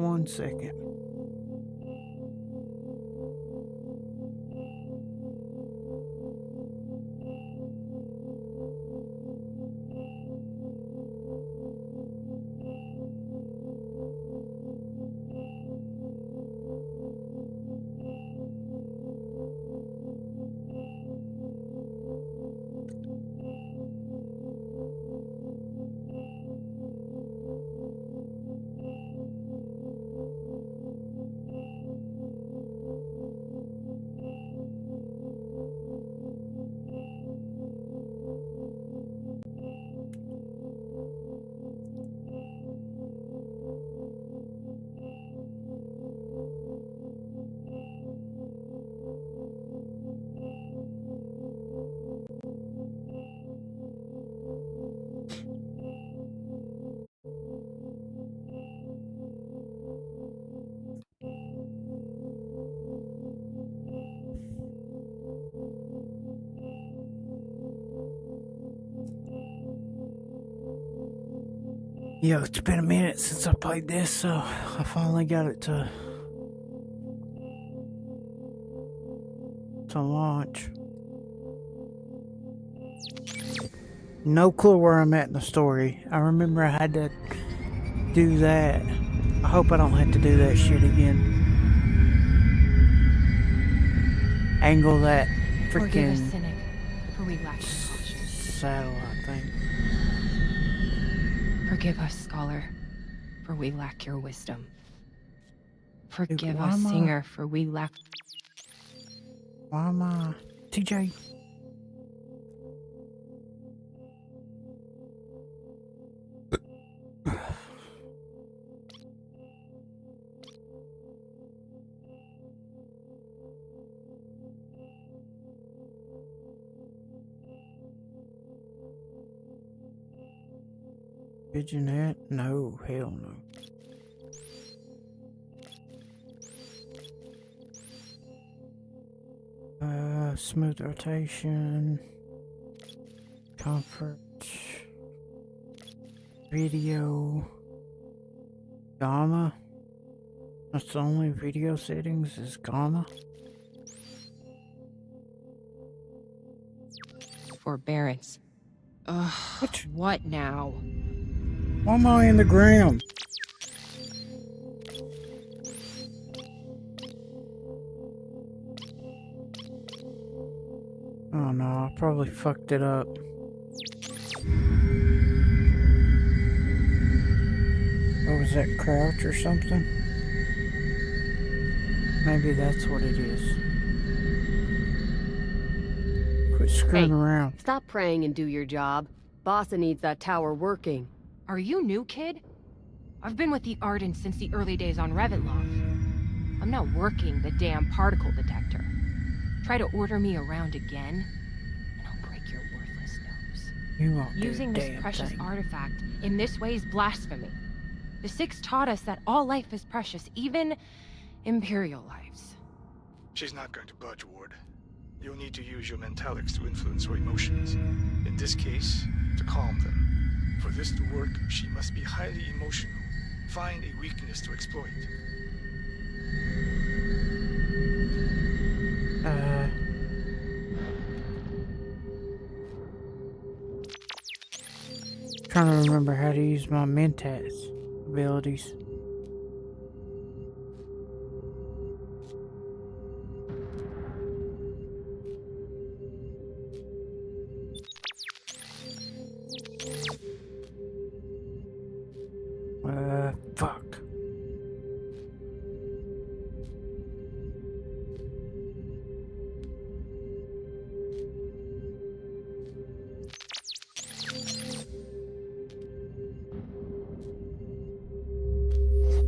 1 second. Yo, it's been a minute since I played this, so I finally got it to launch. No clue where I'm at in the story. I remember I had to do that. I hope I don't have to do that shit again. Angle that freaking cynic, for we lack caution. Satellite thing. Forgive us, scholar, for we lack your wisdom. Forgive why us, am I- singer, for we lack... Why am I... TJ? Pigeonette? No, hell no. Smooth rotation, comfort, video, gamma. That's the only video settings is gamma. Forbearance. Ugh, what now? Why am I in the ground? Oh no, I probably fucked it up. What was that, crouch or something? Maybe that's what it is. Quit screwing around. Stop praying and do your job. Bossa needs that tower working. Are you new, kid? I've been with the Ardent since the early days on Reventlof. I'm not working the damn particle detector. Try to order me around again, and I'll break your worthless nose. You won't do Using a this damn precious thing. artifact in this way is blasphemy. The Six taught us that all life is precious, even Imperial lives. She's not going to budge, Ward. You'll need to use your mentalics to influence her emotions. In this case, to calm them. For this to work, she must be highly emotional. Find a weakness to exploit. Trying to remember how to use my mentats abilities. Fuck.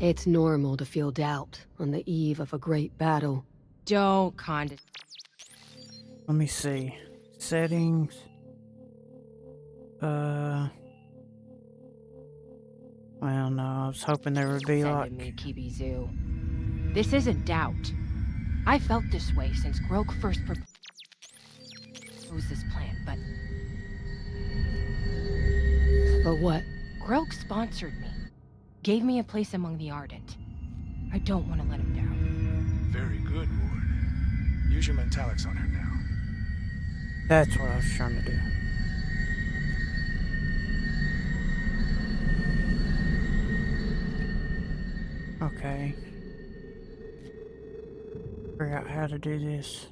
It's normal to feel doubt on the eve of a great battle. Don't condescend. Let me see. Settings. Well, no, I was hoping there would be like... Sending me Kibi Zoo. This isn't doubt. I felt this way since Grok first proposed this plan, but... But what? Grok sponsored me. Gave me a place among the Ardent. I don't want to let him down. Very good, Ward. Use your mentalics on her now. That's what I was trying to do. Okay. Figure out how to do this.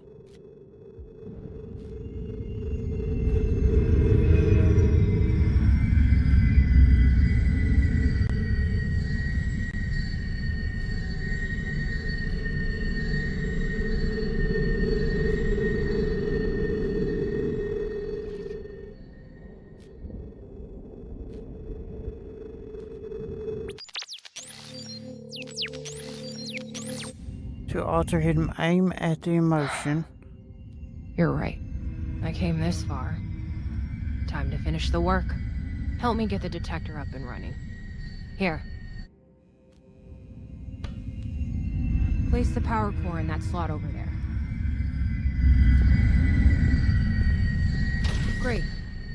To alter hidden aim at the emotion. You're right. I came this far. Time to finish the work. Help me get the detector up and running. Here. Place the power core in that slot over there. Great.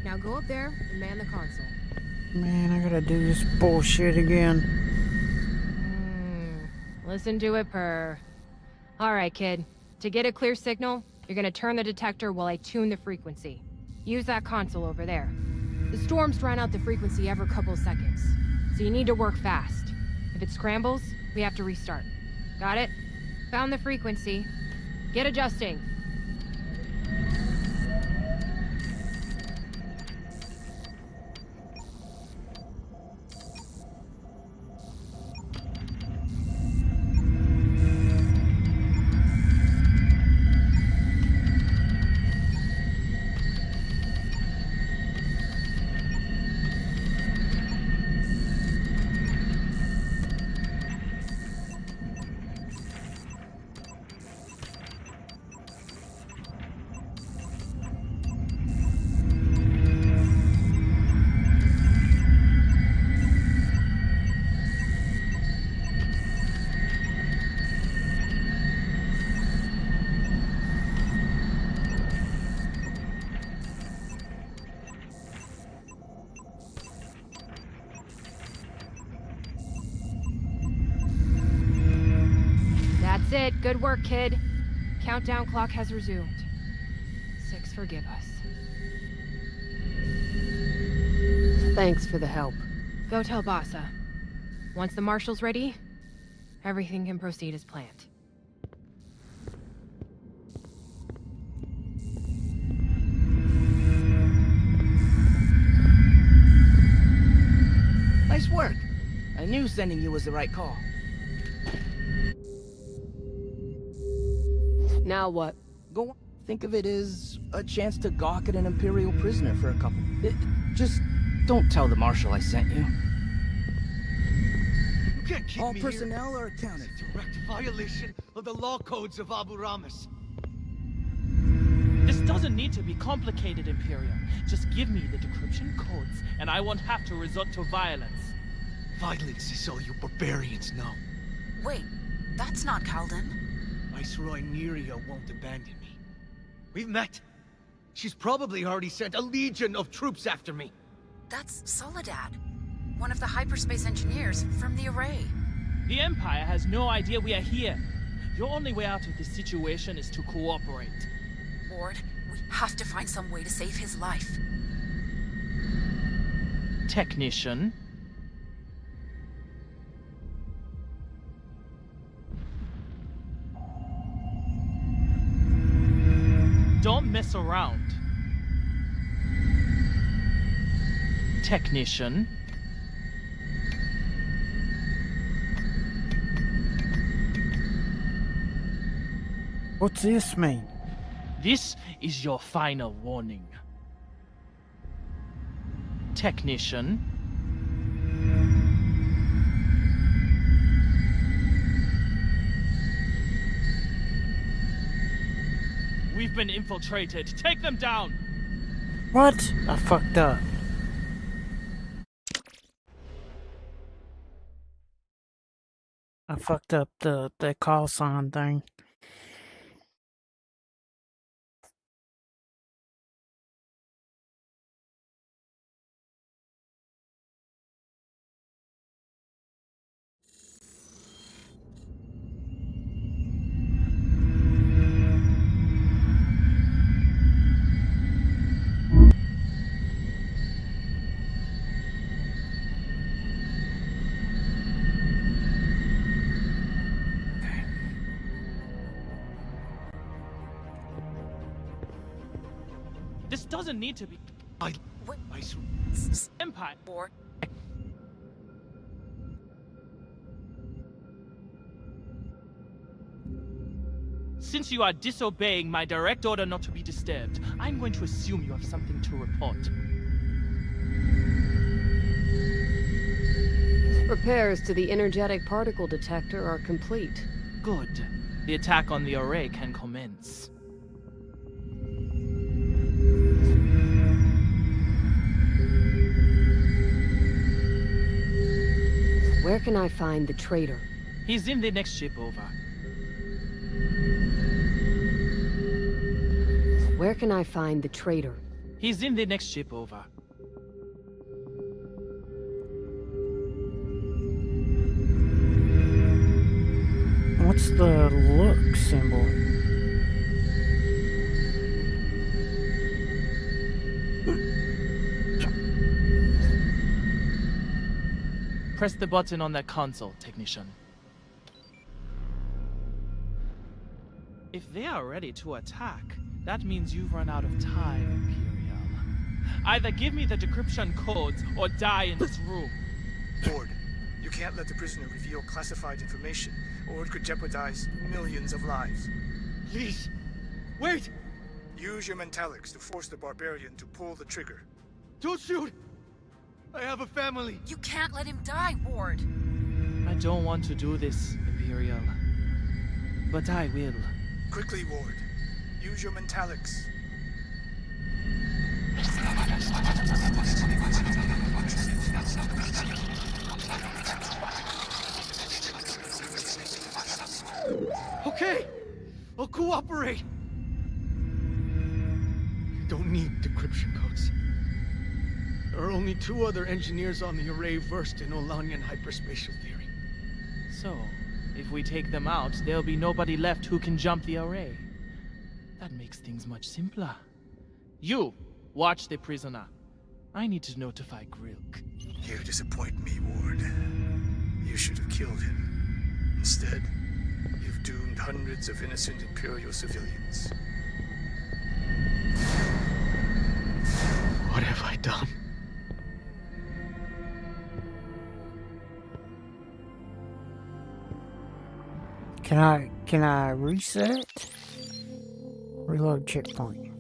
Now go up there and man the console. Man, I gotta do this bullshit again. Listen to it purr. Alright, kid. To get a clear signal, you're gonna turn the detector while I tune the frequency. Use that console over there. The storms drown out the frequency every couple seconds, so you need to work fast. If it scrambles, we have to restart. Got it? Found the frequency. Get adjusting. That's it. Good work, kid. Countdown clock has resumed. 6, forgive us. Thanks for the help. Go tell Bassa. Once the marshal's ready, everything can proceed as planned. Nice work. I knew sending you was the right call. Now what? Go on. Think of it as a chance to gawk at an Imperial prisoner for a couple. Just don't tell the Marshal I sent you. You can't keep All me personnel here. are accounted It's a for. direct violation of the law codes of Abu Ramis. This doesn't need to be complicated, Imperial. Just give me the decryption codes, and I won't have to resort to violence. Violence is all you barbarians know. Wait, that's not Calden. Viceroy Neria won't abandon me. We've met. She's probably already sent a legion of troops after me. That's Soledad, one of the hyperspace engineers from the Array. The Empire has no idea we are here. Your only way out of this situation is to cooperate. Ward, we have to find some way to save his life. Technician. Don't mess around. Technician. What's this mean? This is your final warning. Technician. We've been infiltrated. Take them down! What? I fucked up. I fucked up the call sign thing. This doesn't need to be Wait, Empire. Ward. Since you are disobeying my direct order not to be disturbed, I'm going to assume you have something to report. Repairs to the energetic particle detector are complete. Good. The attack on the array can commence. Where can I find the traitor? He's in the next ship over. Where can I find the traitor? He's in the next ship over. What's the look symbol? Press the button on that console, technician. If they are ready to attack, that means you've run out of time, Imperial. Either give me the decryption codes or die in this room. Ward, you can't let the prisoner reveal classified information, or it could jeopardize millions of lives. Please, wait! Use your mentalics to force the barbarian to pull the trigger. Don't shoot! I have a family! You can't let him die, Ward. I don't want to do this, Imperial. But I will. Quickly, Ward. Use your mentalics. Okay! I'll cooperate! You don't need decryption codes. There are only 2 other engineers on the array versed in Olanian hyperspatial theory. So, if we take them out, there'll be nobody left who can jump the array. That makes things much simpler. You, watch the prisoner. I need to notify Grilk. You disappoint me, Ward. You should have killed him. Instead, you've doomed hundreds of innocent Imperial civilians. What have I done? Can I reset? Reload checkpoint.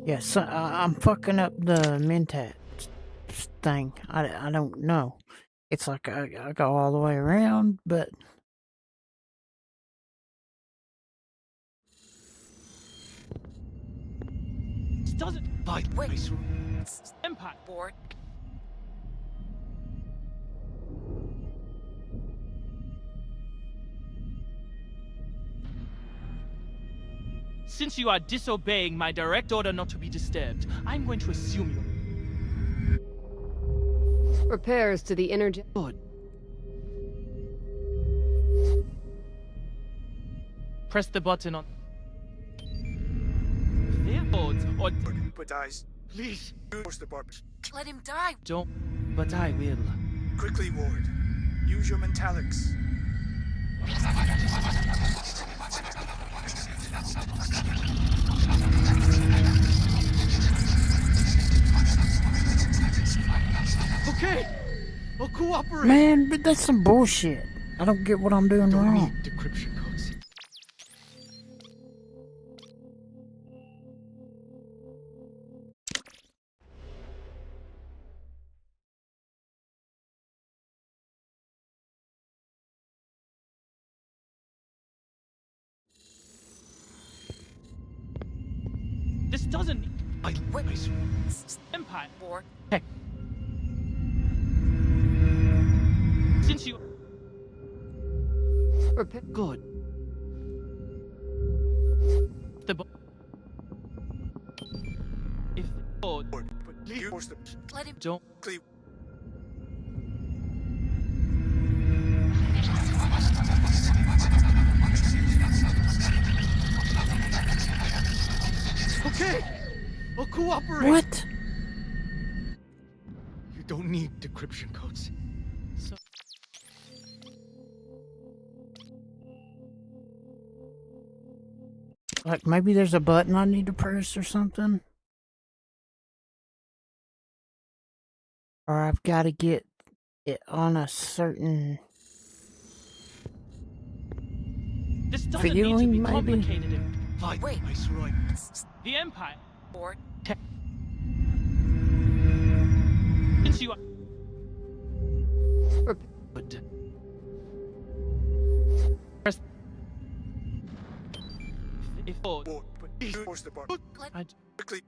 Yes, I'm fucking up the mentat thing. I don't know. It's like I go all the way around, but This doesn't Wait. Empire. Ward. Since you are disobeying my direct order not to be disturbed, I'm going to assume you. Repairs to the energy. Good. Press the button on. Their codes or Jeopardize. Please. Force the barbarian. Let him die. don't, but I will. Quickly, Ward. Use your mentalics. Okay! I'll cooperate! man, but that's some bullshit. I don't get what I'm doing Don't wrong. need decryption codes. This doesn't. Wait. Empire. Ward. Since you. Repair. Good. The. If the code Ward, but please force the Let him. don't. quickly. Okay! I'll cooperate! What? You don't need decryption codes. So. Like maybe there's a button I need to press or something? Or I've got to get it on a certain This doesn't need to feeling, be maybe? complicated. Wait. Viceroy. The Empire. Or Since you are Rep- good. Press. If But please push the button. I Quickly.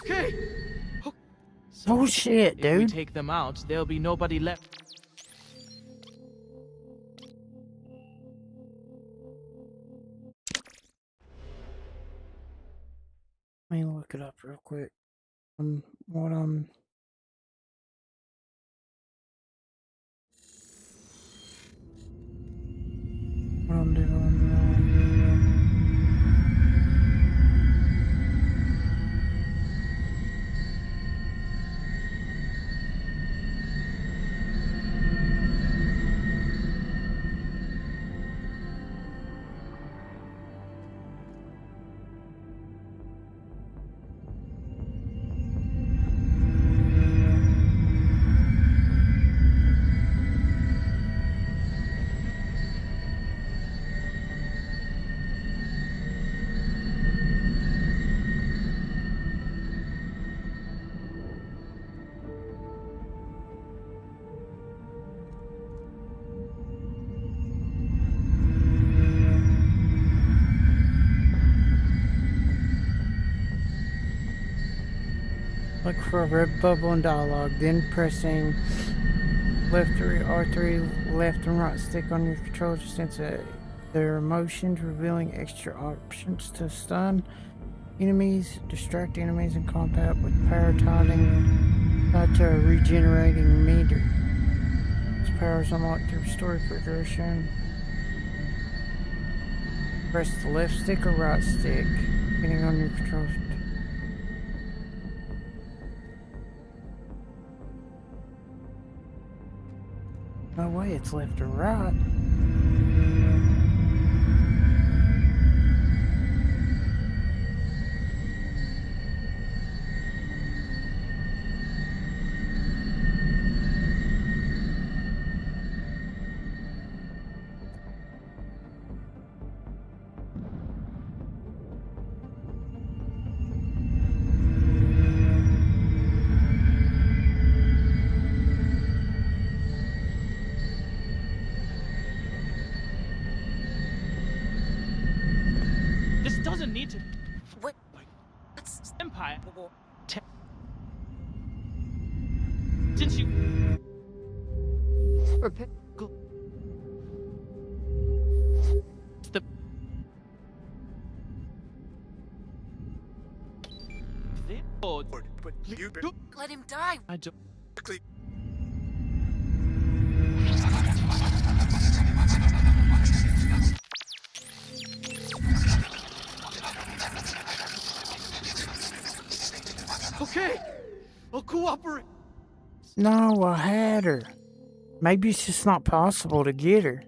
Okay. Oh shit, If we dude. take them out, there'll be nobody left. Let me look it up real quick. What I'm doing wrong. Look for a red bubble in dialogue, then pressing left R3, left and right stick on your controller to sense their emotions, revealing extra options to stun enemies, distract enemies, and combat with power tied to a regenerating meter. This power is unlocked through story progression. Press the left stick or right stick, depending on your controller. No way, it's left or right. This doesn't need to. wait. That's Empire. Well, Since you Repair. the oh, But you let him die. I don't. quickly. Okay. I'll cooperate. No, I had her. Maybe it's just not possible to get her.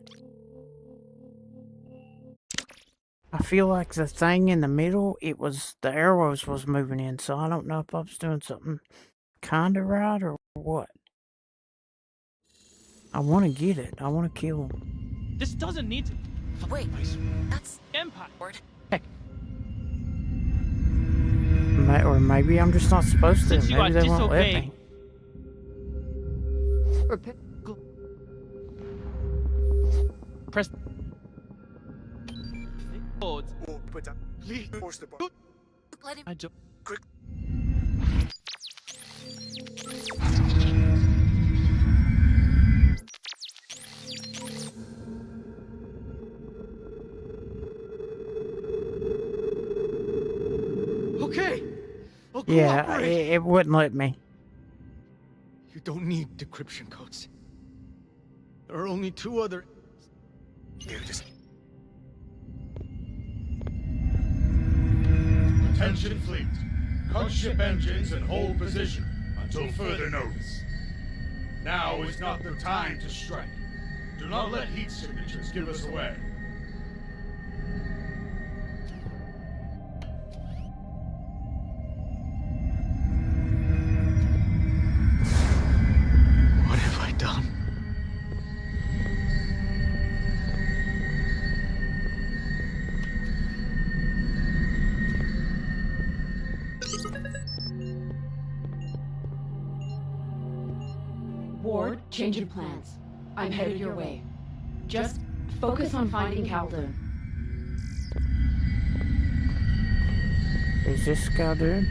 I feel like the thing in the middle, the arrows was moving in, so I don't know if I was doing something kinda right or what. I want to get it. I want to kill him. This doesn't need to. Wait. That's Empire. Lord. Or maybe I'm just not supposed to. Since you Maybe are they won't let disobeying. me. Repair. Press. Oh, But please push the button. Let him. I don't. Quick. Okay. I'll Yeah, cooperate. it wouldn't let me. You don't need decryption codes. There are only two other. You just Attention fleet. Cut ship engines and hold position. until further notice. Now is not the time to strike. Do not let heat signatures give us away. What have I done? Ward, change of plans. I'm headed your way. Just focus on finding Caldoon. Is this Caldoon?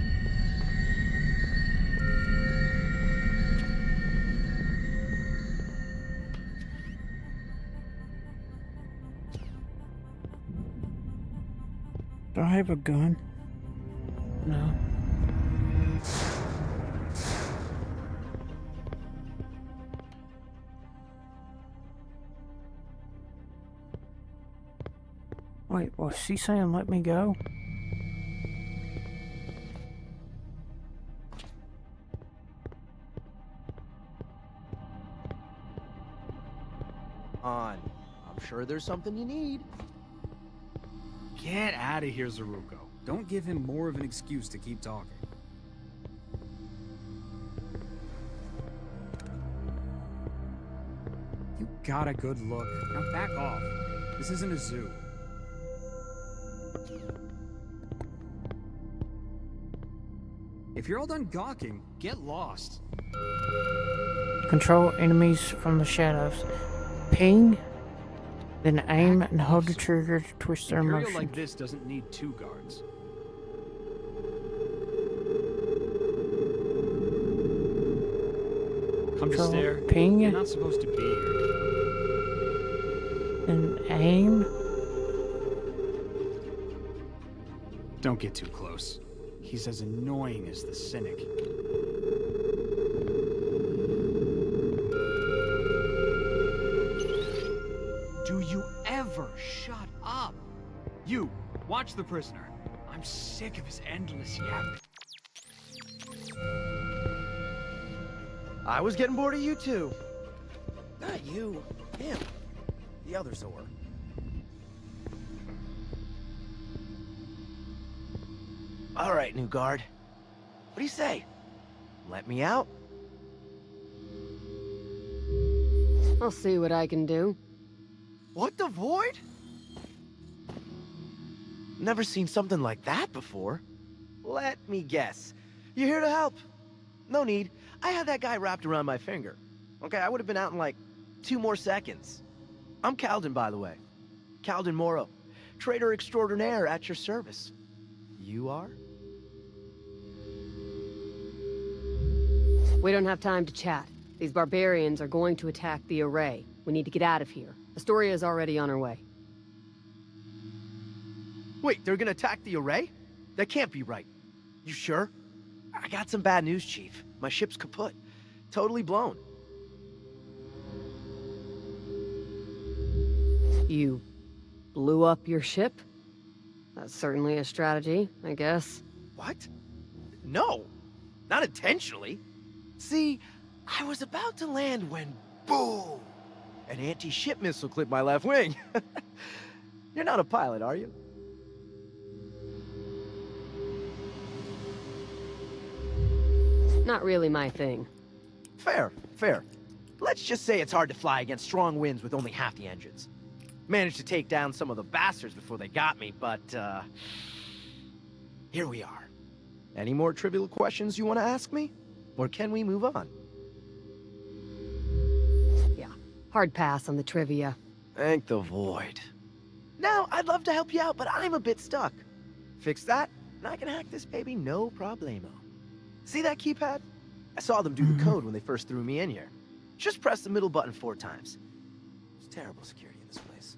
Do I have a gun? No. Wait, was she saying let me go? I'm sure there's something you need. Get out of here, Zaruko. Don't give him more of an excuse to keep talking. You got a good look. Now back off. This isn't a zoo. If you're all done gawking, get lost. Control enemies from the shadows. Ping, then aim and hold the trigger to twist their Imperial motion. like this doesn't need 2 guards. Come to Control stare. ping. You're not supposed to be here. Then aim. Don't get too close. He's as annoying as the cynic. Do you ever shut up? You, watch the prisoner. I'm sick of his endless yapping. I was getting bored of you too. Not you, him. The other Zor. All right, new guard. What do you say? Let me out? I'll see what I can do. What, the Void? Never seen something like that before. Let me guess. You're here to help. No need. I had that guy wrapped around my finger. Okay, I would have been out in like 2 more seconds. I'm Calden, by the way. Calden Moro. Trader extraordinaire at your service. You are? We don't have time to chat. These barbarians are going to attack the array. We need to get out of here. Astoria's already on her way. Wait, they're gonna attack the array? That can't be right. You sure? I got some bad news, Chief. My ship's kaput. Totally blown. You blew up your ship? That's certainly a strategy, I guess. What? No, not intentionally. See, I was about to land when, boom, an anti-ship missile clipped my left wing. You're not a pilot, are you? Not really my thing. Fair, fair. Let's just say it's hard to fly against strong winds with only half the engines. Managed to take down some of the bastards before they got me, but, here we are. Any more trivial questions you want to ask me? Or can we move on? Yeah, hard pass on the trivia. Thank the Void. Now, I'd love to help you out, but I'm a bit stuck. Fix that, and I can hack this baby no problemo. See that keypad? I saw them do the code when they first threw me in here. Just press the middle button 4 times. There's terrible security in this place.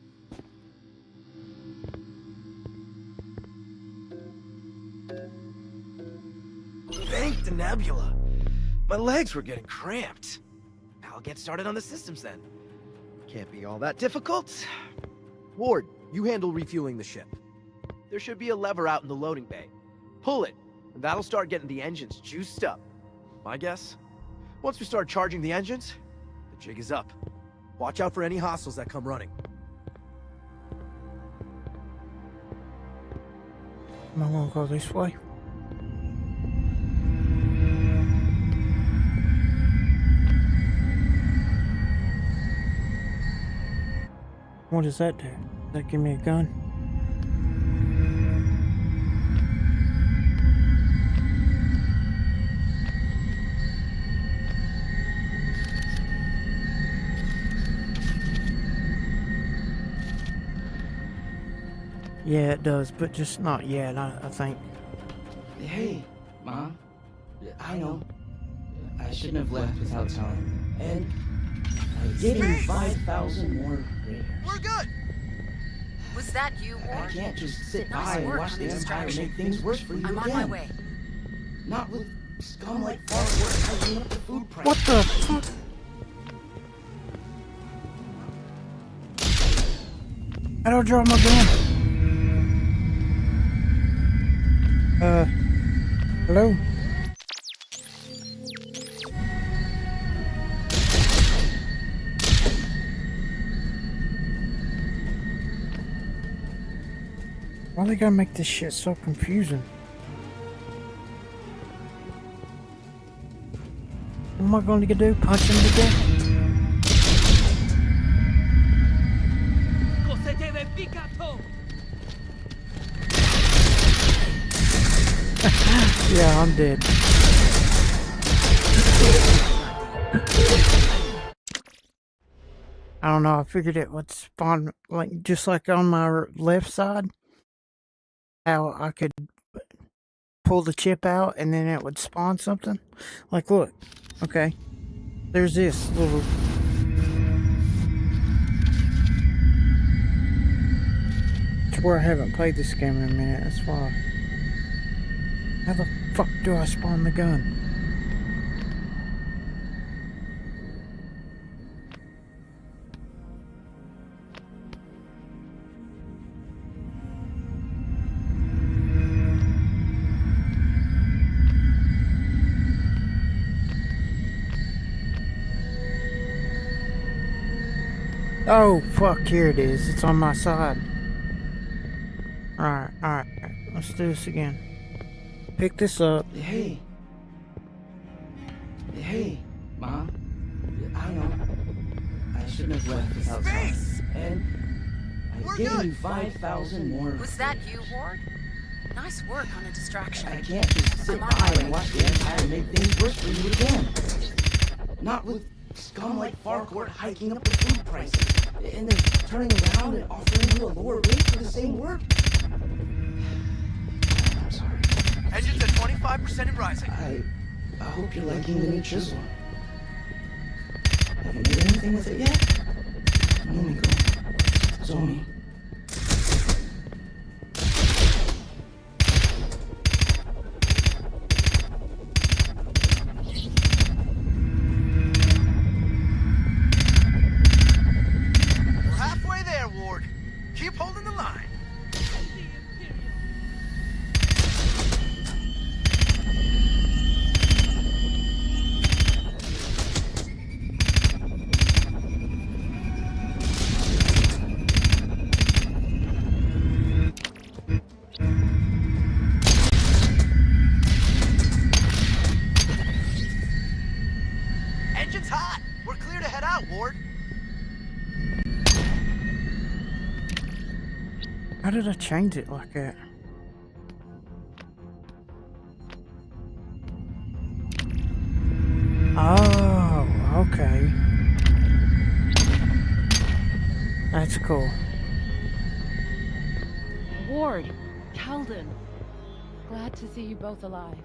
Thank the nebula. My legs were getting cramped. I'll get started on the systems then. Can't be all that difficult. Ward, you handle refueling the ship. There should be a lever out in the loading bay. Pull it, and that'll start getting the engines juiced up. My guess? Once we start charging the engines, the jig is up. Watch out for any hostiles that come running. Am I gonna go this way? What does that do? Does that give me a gun? Yeah, it does, but just not yet, I think. Hey, Mom. I know. I shouldn't have left without telling you. And I gave you 5,000 more gray hairs. We're good! Was that you, I Ward? can't just sit Nice by and work watch on the the Empire distraction. make things worse for you I'm again. on my way. Not with scum like Farquhar hiking up the food price. What the fuck? How do I draw my gun? Hello? Why they gotta make this shit so confusing? What am I going to do? Punch him to death? Yeah, I'm dead. I don't know, I figured it would spawn, like, just like on my left side. How I could pull the chip out and then it would spawn something. Like, look. Okay. There's this little... I swear I haven't played this game in a minute, that's why. How the fuck do I spawn the gun? Oh, fuck, here it is. It's on my side. Alright. Let's do this again. Pick this up. Hey, Mom. I know. I shouldn't have left without telling you. And I gave you 5,000 more. Was that you, Ward? Nice work on a distraction. I can't just sit by and watch the Empire make things worse for you again. Not with scum like Farquhar hiking up the food prices, and then turning around and offering you a lower rate for the same work. I'm sorry. Engines at 25% and rising. I hope you're liking the new chisel. Haven't made anything with it yet? No, Miko. It's on me. We're halfway there, Ward. Keep holding the line. Engine's hot. We're clear to head out, Ward. How did I change it like that? Oh, okay. That's cool. Ward, Calden. Glad to see you both alive.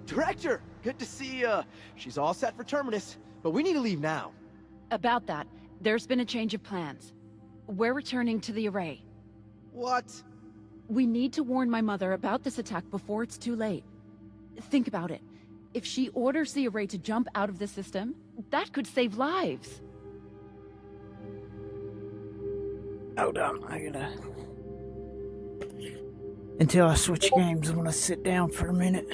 Director, good to see she's all set for Terminus, but we need to leave now. About that, there's been a change of plans. We're returning to the array. What? We need to warn my mother about this attack before it's too late. Think about it. If she orders the array to jump out of the system, that could save lives. Hold on, I gotta... Until I switch games, I'm gonna sit down for a minute.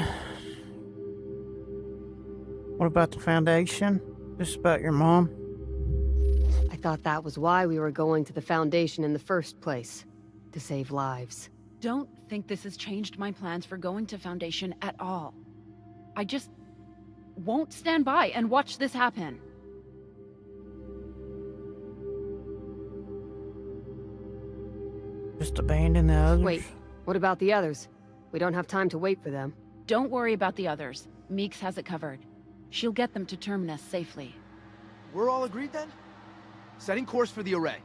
What about the Foundation? This about your mom? I thought that was why we were going to the Foundation in the first place. To save lives. Don't think this has changed my plans for going to Foundation at all. I just won't stand by and watch this happen. Just abandon the others? Wait, what about the others? We don't have time to wait for them. Don't worry about the others. Meeks has it covered. She'll get them to Terminus safely. We're all agreed then? Setting course for the array.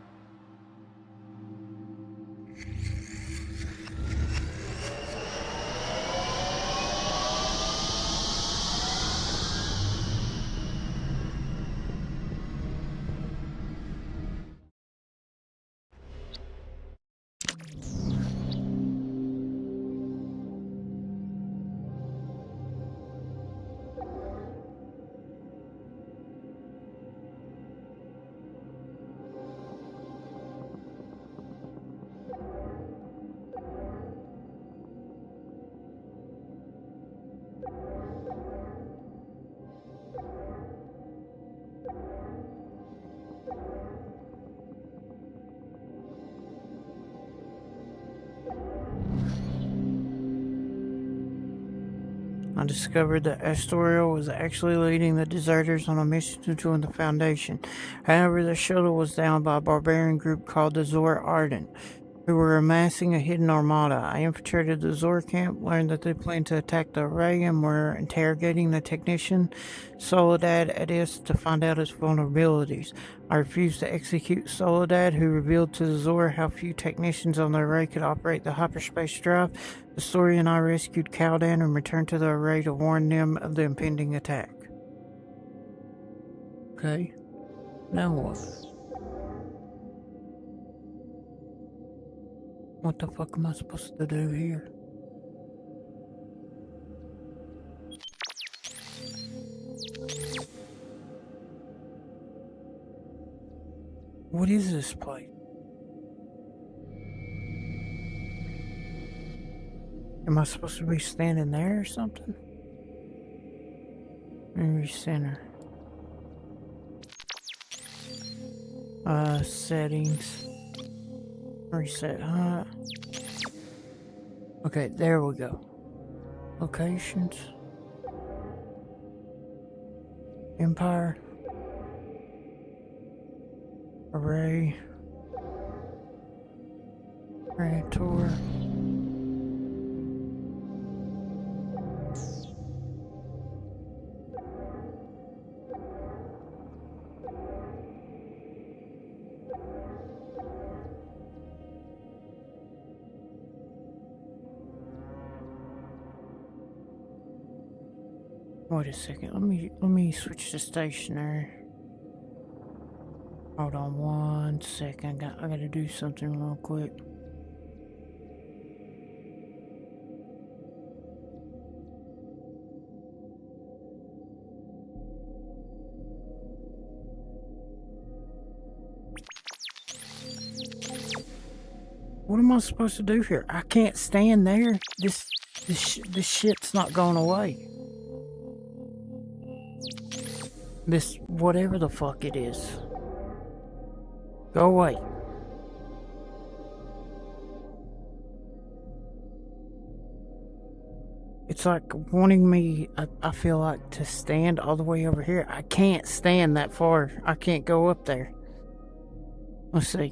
I discovered that Astoriel was actually leading the deserters on a mission to join the Foundation. However, the shuttle was down by a barbarian group called the Zor Ardent, who were amassing a hidden armada. I infiltrated the Zor camp, learned that they planned to attack the array, and were interrogating the technician Soledad Adis to find out its vulnerabilities. I refused to execute Soledad, who revealed to the Zor how few technicians on the array could operate the hyperspace drive. The Story and I rescued Kaldan and returned to the array to warn them of the impending attack. Okay, now what? What the fuck am I supposed to do here? What is this place? Am I supposed to be standing there or something? Maybe center. Settings. Reset, huh? Okay, there we go. Locations. Empire. Array. Tour. Wait a second. Let me switch to stationary. Hold on 1 second. I gotta do something real quick. What am I supposed to do here? I can't stand there. This shit's not going away. This whatever the fuck it is. Go away. It's like wanting me, I feel like, to stand all the way over here. I can't stand that far. I can't go up there. Let's see.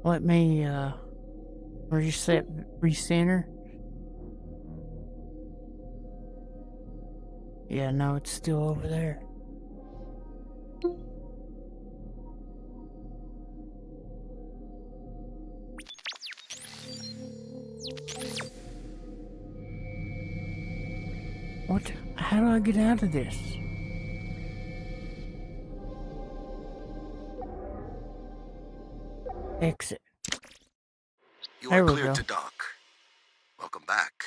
Let me, reset, recenter. Yeah, no, it's still over there. What? How do I get out of this? Exit. You There are we cleared go. to dock. Welcome back.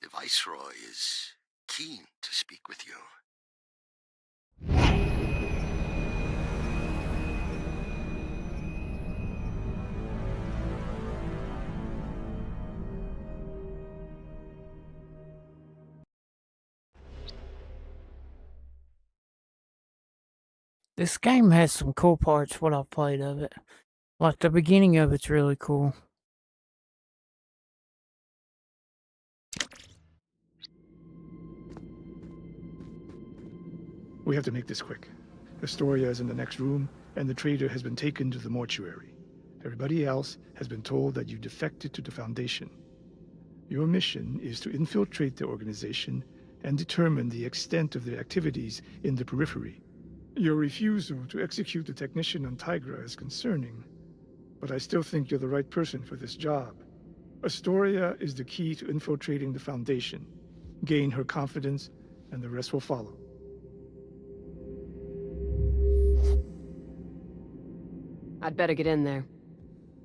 The Viceroy is keen to speak with you. This game has some cool parts, what I've played of it. Like, the beginning of it's really cool. We have to make this quick. Astoria is in the next room, and the traitor has been taken to the mortuary. Everybody else has been told that you defected to the Foundation. Your mission is to infiltrate the organization and determine the extent of their activities in the periphery. Your refusal to execute the technician on Tigra is concerning, but I still think you're the right person for this job. Astoria is the key to infiltrating the Foundation. Gain her confidence, and the rest will follow. I'd better get in there.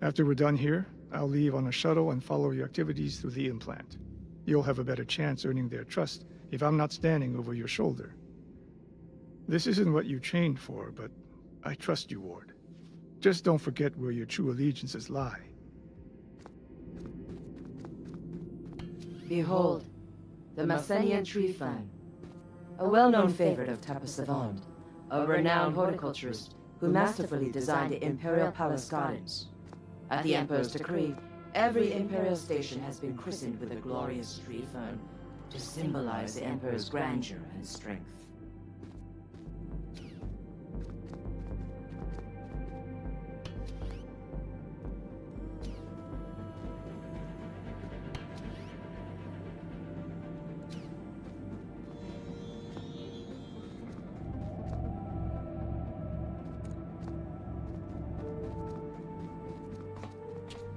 After we're done here, I'll leave on a shuttle and follow your activities through the implant. You'll have a better chance earning their trust if I'm not standing over your shoulder. This isn't what you trained for, but I trust you, Ward. Just don't forget where your true allegiances lie. Behold, the Massenian tree fern, a well-known favorite of Tapas Avowed, a renowned horticulturist who masterfully designed the Imperial Palace gardens. At the Emperor's decree, every Imperial station has been christened with a glorious tree fern to symbolize the Emperor's grandeur and strength.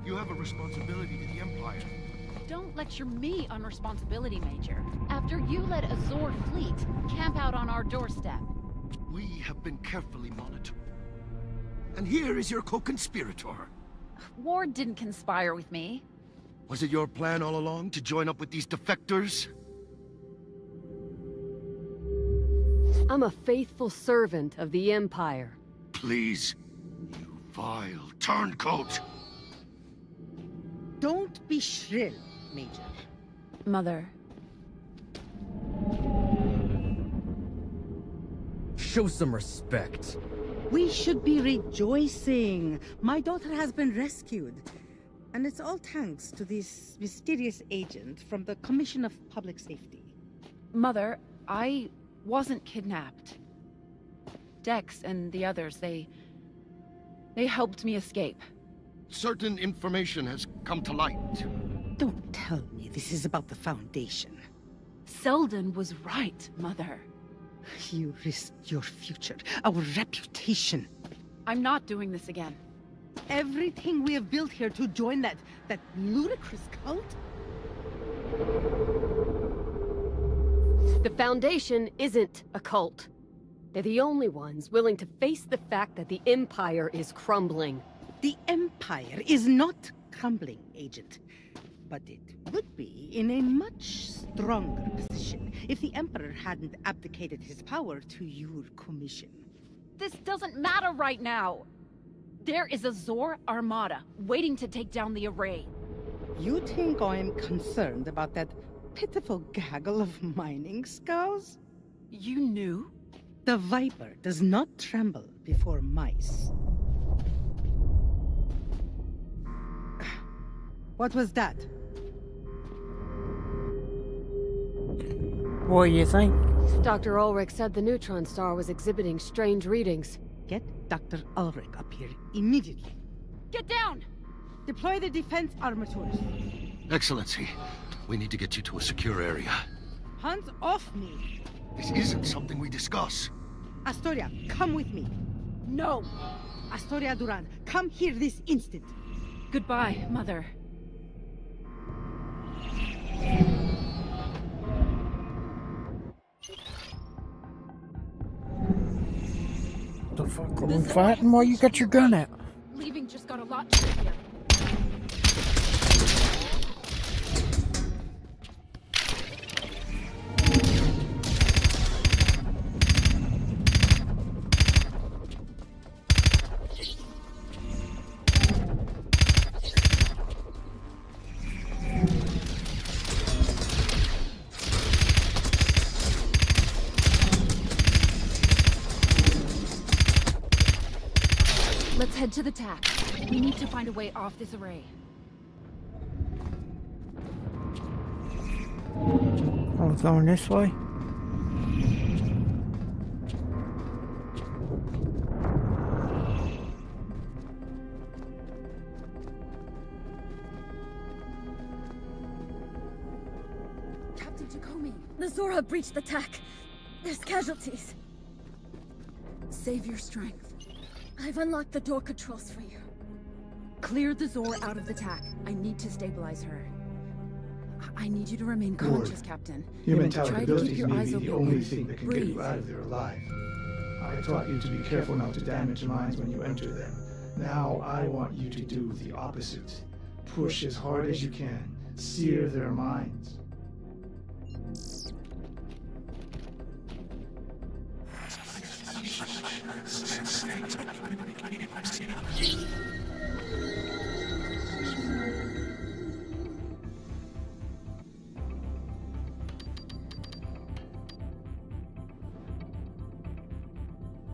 You have a responsibility to the Empire. Don't lecture me on responsibility, Major. After you let a Zord fleet camp out on our doorstep. We have been carefully monitored. And here is your co-conspirator. Ward didn't conspire with me. Was it your plan all along to join up with these defectors? I'm a faithful servant of the Empire. Please, you vile turncoat! Don't be shrill, Major. Mother. Show some respect. We should be rejoicing. My daughter has been rescued. And it's all thanks to this mysterious agent from the Commission of Public Safety. Mother, I wasn't kidnapped. Dex and the others, they helped me escape. Certain information has come to light. Don't tell me this is about the Foundation. Selden was right, Mother. You risked your future, our reputation. I'm not doing this again. Everything we have built here to join that ludicrous cult? The Foundation isn't a cult. They're the only ones willing to face the fact that the Empire is crumbling. The Empire is not crumbling, Agent. But it would be in a much stronger position if the Emperor hadn't abdicated his power to your commission. This doesn't matter right now. There is a Zor armada waiting to take down the array. You think I'm concerned about that pitiful gaggle of mining scows? You knew? The Viper does not tremble before mice. What was that? What do you think? Dr. Ulrich said the neutron star was exhibiting strange readings. Get Dr. Ulrich up here immediately. Get down! Deploy the defense armatures. Excellency, we need to get you to a secure area. Hands off me! This isn't something we discuss. Astoria, come with me. No! Astoria Duran, come here this instant. Goodbye, Mother. The fuck are we fighting while you got your gun out? Leaving just got a lot trickier. Head to the TAC. We need to find a way off this array. Oh, it's going this way? Captain Jacomi, the Zora breached the TAC. There's casualties. Save your strength. I've unlocked the door controls for you. Clear the Zora out of the TAC. I need to stabilize her. I need you to remain conscious, Captain. Your metallic Try to keep abilities your may eyes be the open. only thing that can get Breathe. you out of there alive. I taught you to be careful not to damage minds when you enter them. Now I want you to do the opposite. Push as hard as you can. Sear their minds.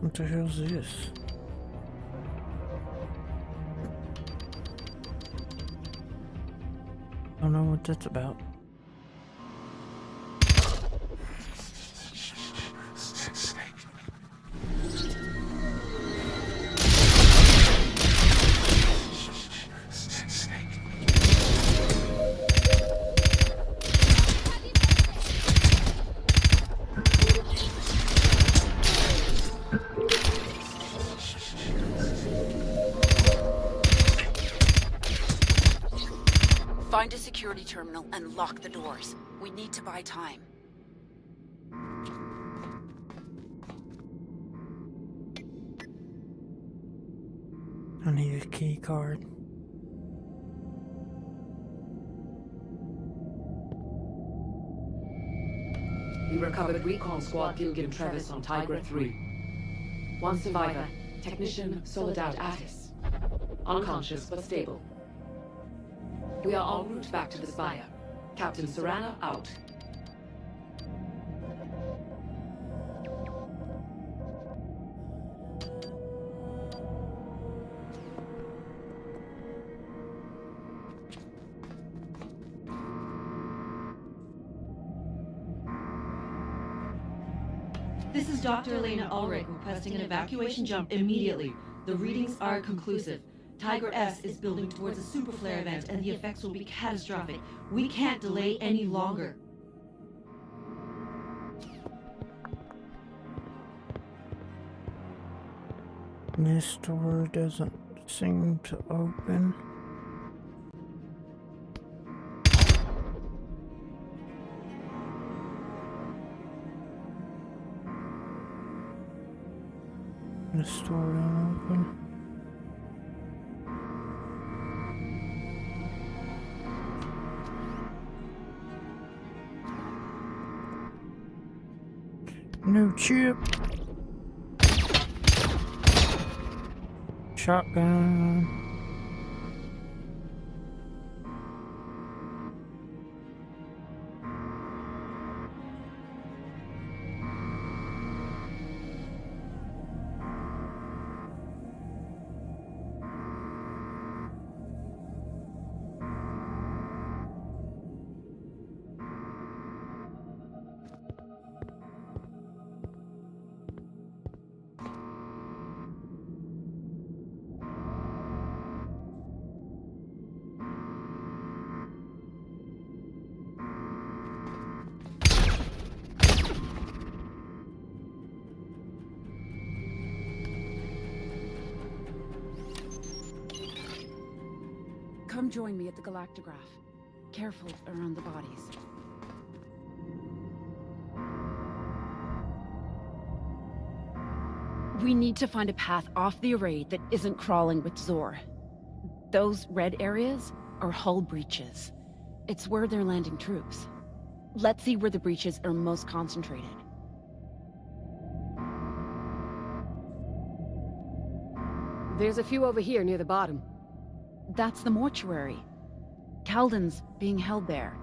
What the hell's this? I don't know what that's about. Find a security terminal and lock the doors. We need to buy time. I need a key card. We recovered recon squad Gilgan Travis on Tigra 3. One survivor, technician Soledad Attis. Unconscious but stable. We are en route back to the Spire. Captain Serrana out. This is Dr. Elena Ulrich requesting an evacuation jump immediately. The readings are conclusive. Tiger S is building towards a super flare event and the effects will be catastrophic. We can't delay any longer. This door doesn't seem to open. This door don't open. No chip. Shotgun. Come join me at the Galactograph. Careful around the bodies. We need to find a path off the array that isn't crawling with Zor. Those red areas are hull breaches. It's where they're landing troops. Let's see where the breaches are most concentrated. There's a few over here near the bottom. That's the mortuary. Calden's being held there.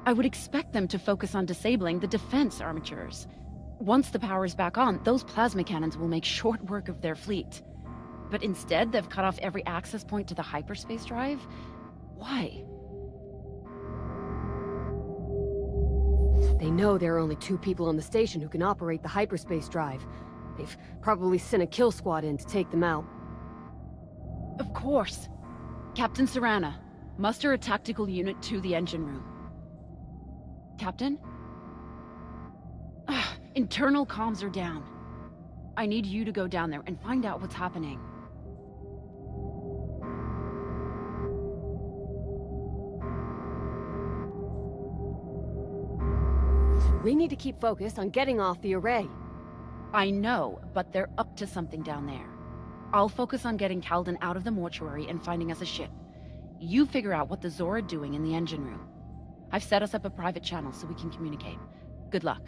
I would expect them to focus on disabling the defense armatures. Once the power's back on, those plasma cannons will make short work of their fleet. But instead, they've cut off every access point to the hyperspace drive? Why? They know there are only 2 people on the station who can operate the hyperspace drive. They've probably sent a kill squad in to take them out. Of course. Captain Serrana, muster a tactical unit to the engine room. Captain? Internal comms are down. I need you to go down there and find out what's happening. We need to keep focused on getting off the array. I know, but they're up to something down there. I'll focus on getting Calden out of the mortuary and finding us a ship. You figure out what the Zora are doing in the engine room. I've set us up a private channel so we can communicate. Good luck.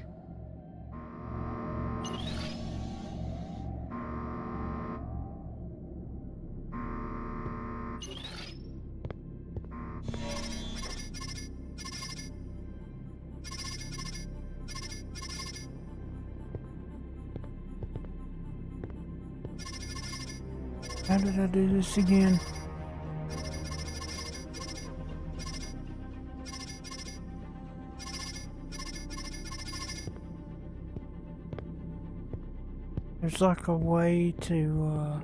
How did I do this again? There's like a way to,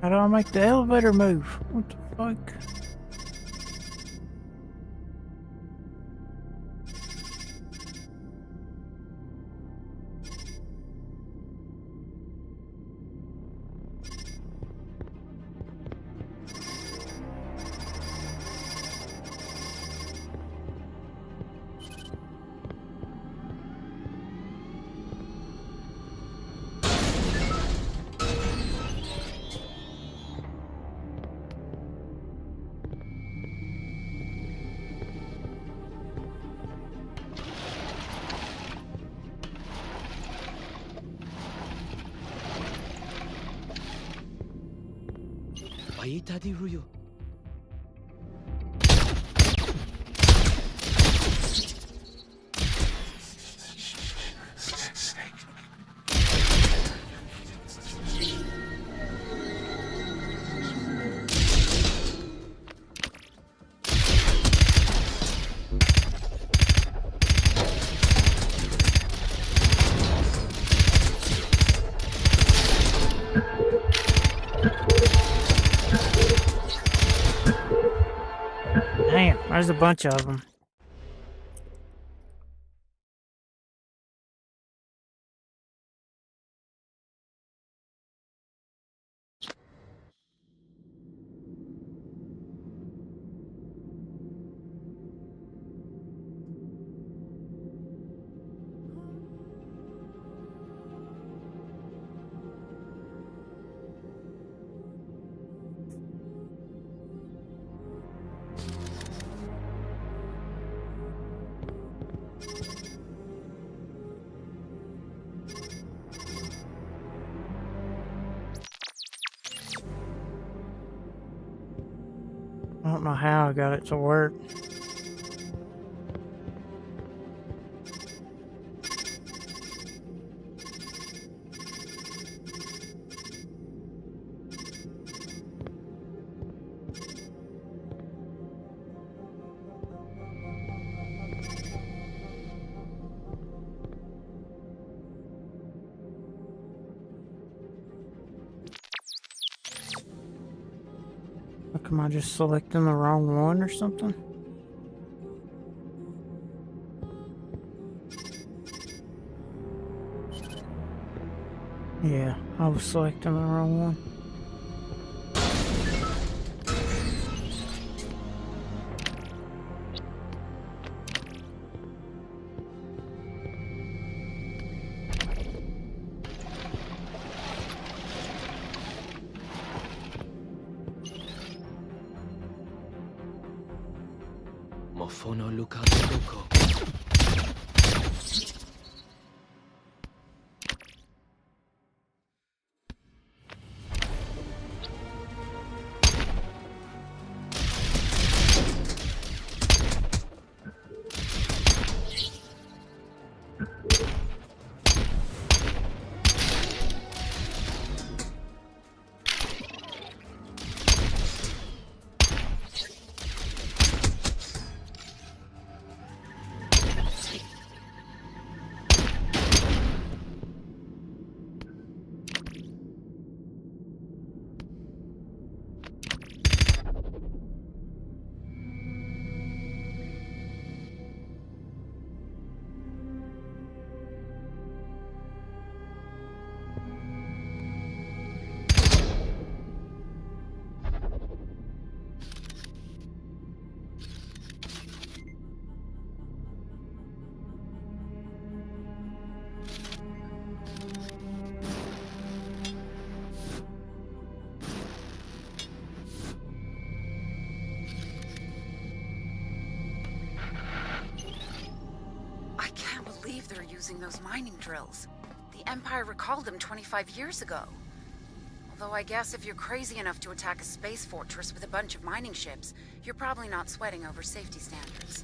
how do I make the elevator move? What the fuck? Aí tá de ruim. Damn, there's a bunch of them. I don't know how I got it to work. Look, am I just selecting the wrong one or something? Yeah, I was selecting the wrong one. Mofono Luka Loko. using those mining drills. The Empire recalled them 25 years ago. Although I guess if you're crazy enough to attack a space fortress with a bunch of mining ships, you're probably not sweating over safety standards.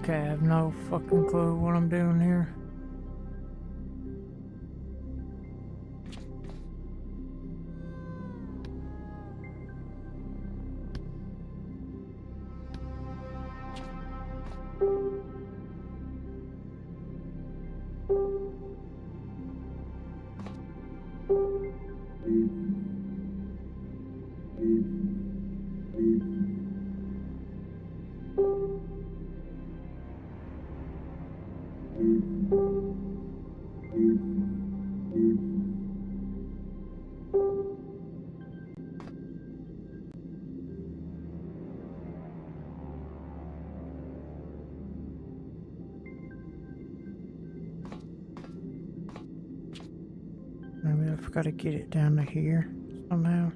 Okay, I have no fucking clue what I'm doing here. Maybe I've got to get it down to here somehow.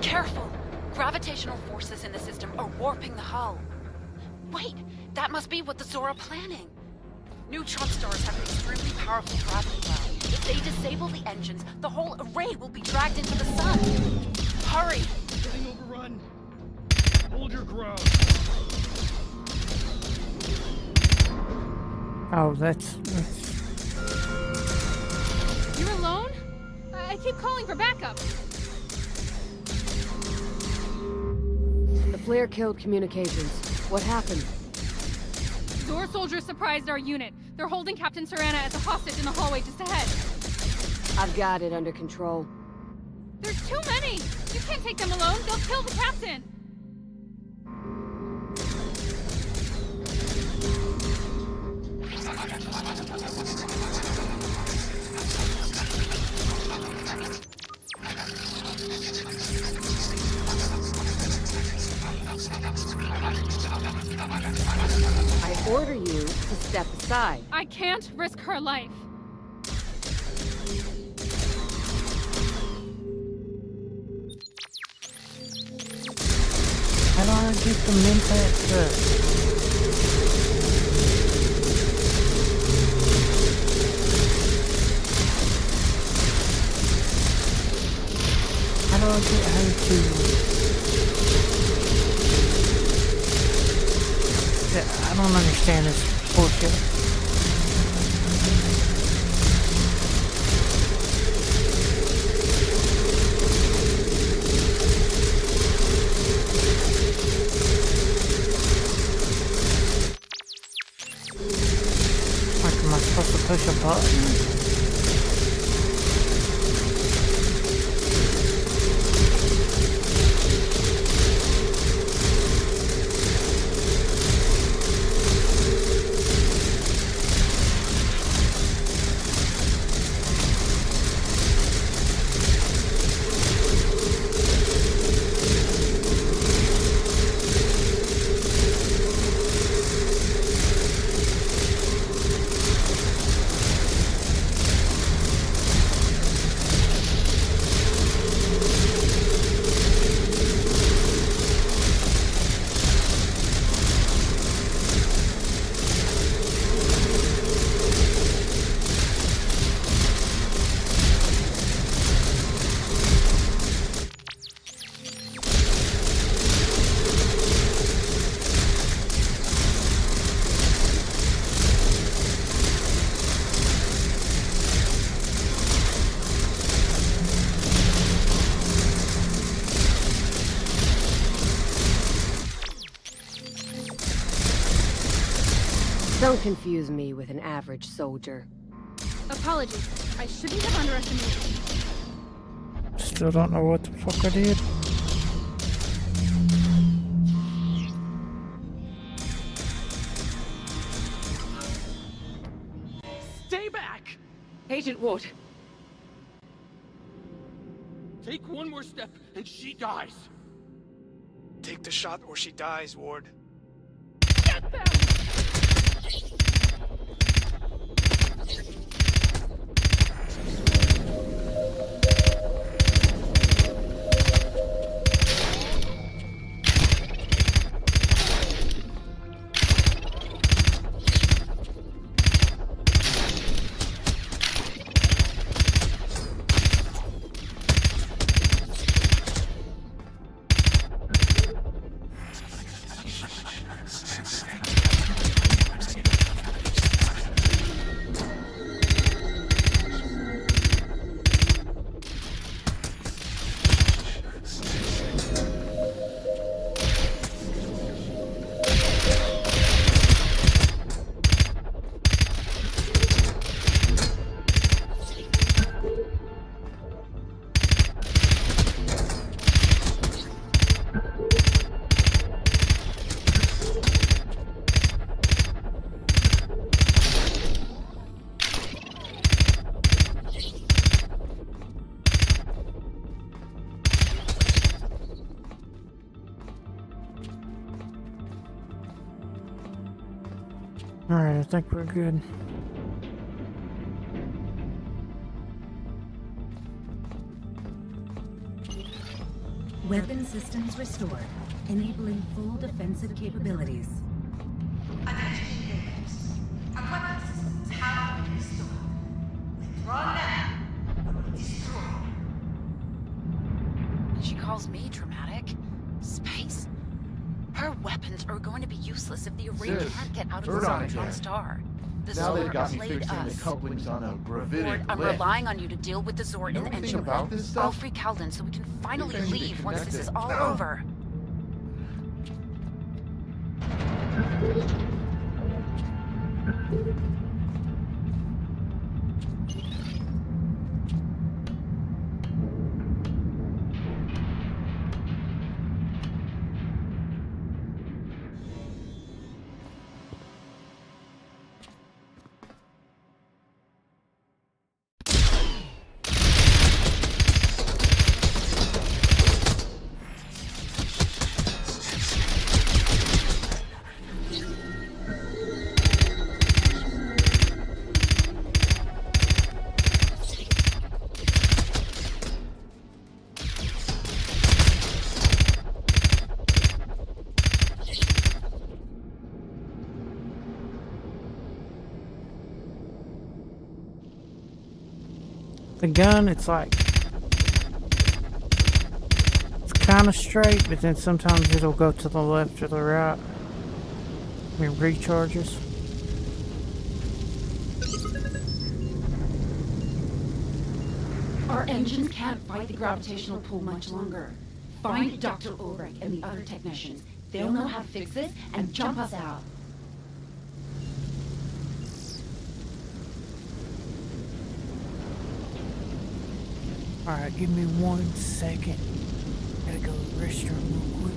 Careful! Gravitational forces in the system are warping the hull. Wait, that must be what the Zora are planning. Neutron stars have an extremely powerful gravity well. If they disable the engines, the whole array will be dragged into the sun. Hurry! Getting overrun. Hold your ground. Oh, that's... You're alone? I keep calling for backup. The flare killed communications. What happened? Zora soldiers surprised our unit. They're holding Captain Serana as a hostage in the hallway just ahead. I've got it under control. There's too many! You can't take them alone. They'll kill the captain. I order you to step aside. I can't risk her life. How do I get the mentat How do I get her to... I don't understand this bullshit. Like, am I supposed to push a button? Don't confuse me with an average soldier. Apologies. I shouldn't have underestimated you. Still don't know what the fuck I did. Stay back! Agent Ward. Take one more step and she dies. Take the shot or she dies, Ward. Get them! Alright, I think we're good. Weapon systems restored, enabling full defensive capabilities. Attention invaders. Our weapon systems have been restored. Withdraw now, or we destroy. She calls me dramatic. Space. Her weapons are going to be useless if the array Sis, can't get out of turn the on Cybertron again. star. The Now Zord they've got me played fixing us. the couplings on a gravitic Lord, I'm lift. relying on you to deal with the Zord You know in the anything engine about room. this stuff? I'll free Calden so we can finally If anything leave once this is connected. all No. over. The gun, it's like, it's kind of straight, but then sometimes it'll go to the left or the right. I mean, recharges. Our engines can't fight the gravitational pull much longer. Find Dr. Ulrich and the other technicians. They'll know how to fix this and jump us out. Alright, give me 1 second. Gotta go to the restroom real quick.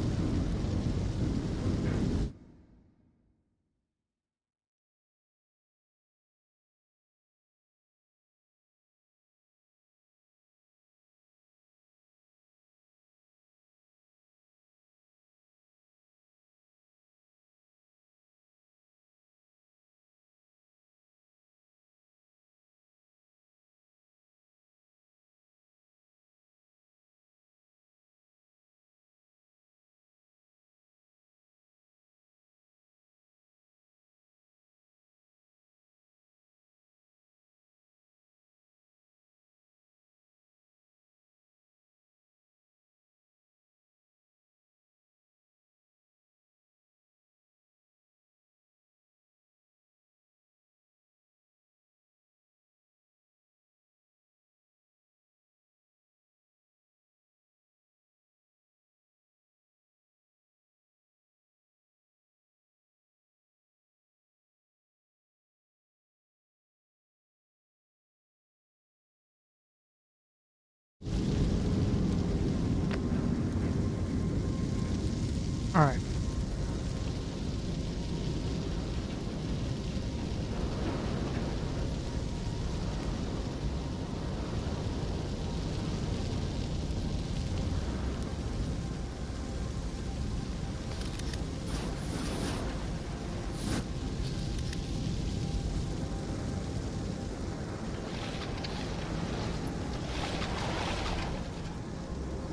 Alright.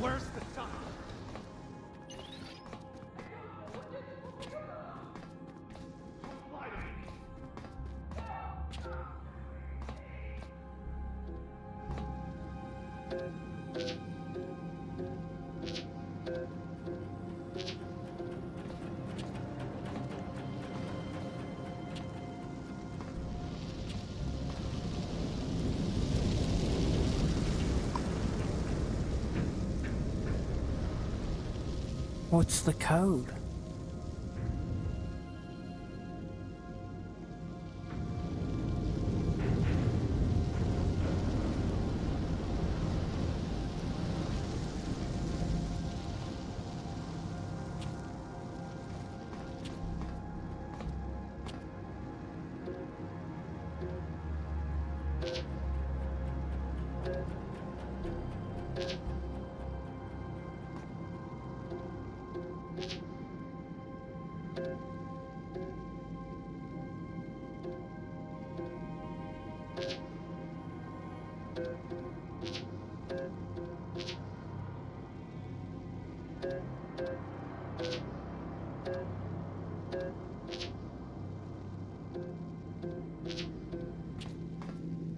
Where's the top? What's the code?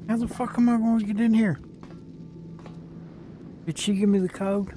How the fuck am I going to get in here? Did she give me the code?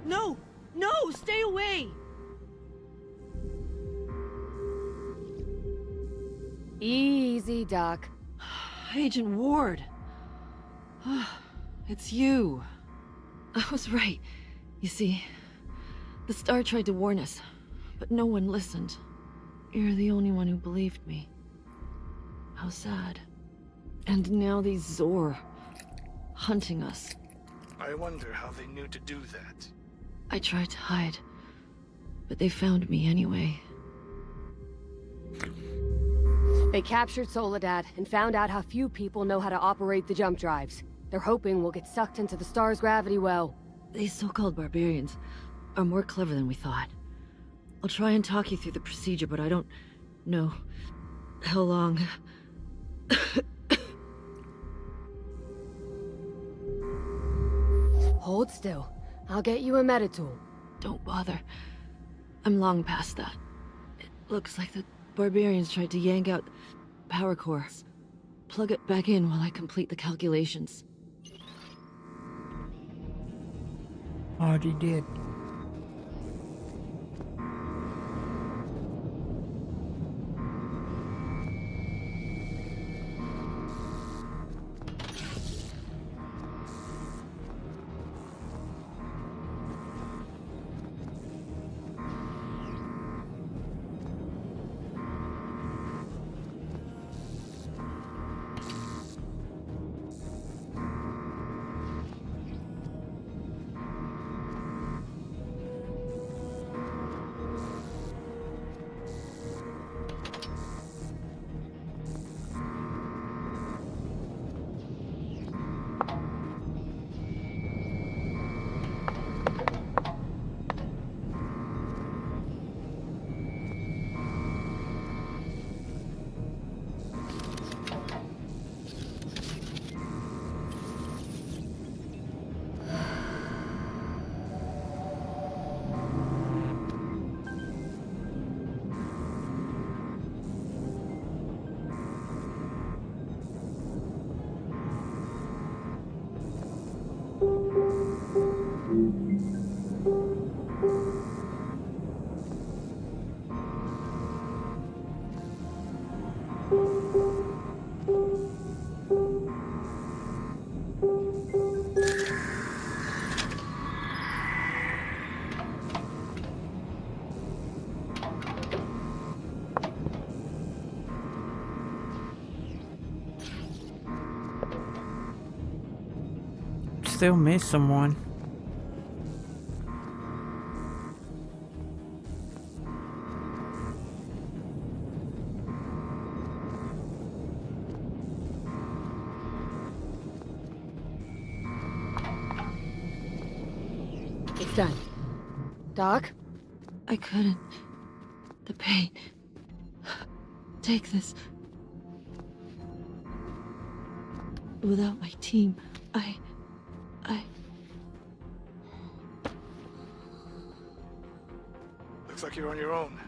No! No! Stay away! Easy, Doc. Agent Ward, It's you. I was right. You see, the star tried to warn us, but no one listened. You're the only one who believed me. How sad. And now these Zor, hunting us. I wonder how they knew to do that. I tried to hide, but they found me anyway. They captured Soledad and found out how few people know how to operate the jump drives. They're hoping we'll get sucked into the star's gravity well. These so-called barbarians are more clever than we thought. I'll try and talk you through the procedure, but I don't know how long. Hold still. I'll get you a meditool. Don't bother. I'm long past that. It looks like the barbarians tried to yank out the power core. Plug it back in while I complete the calculations. Already did. Still miss someone. It's done. Doc? I couldn't. The pain. Take this. Without my team, I... Looks like you're on your own.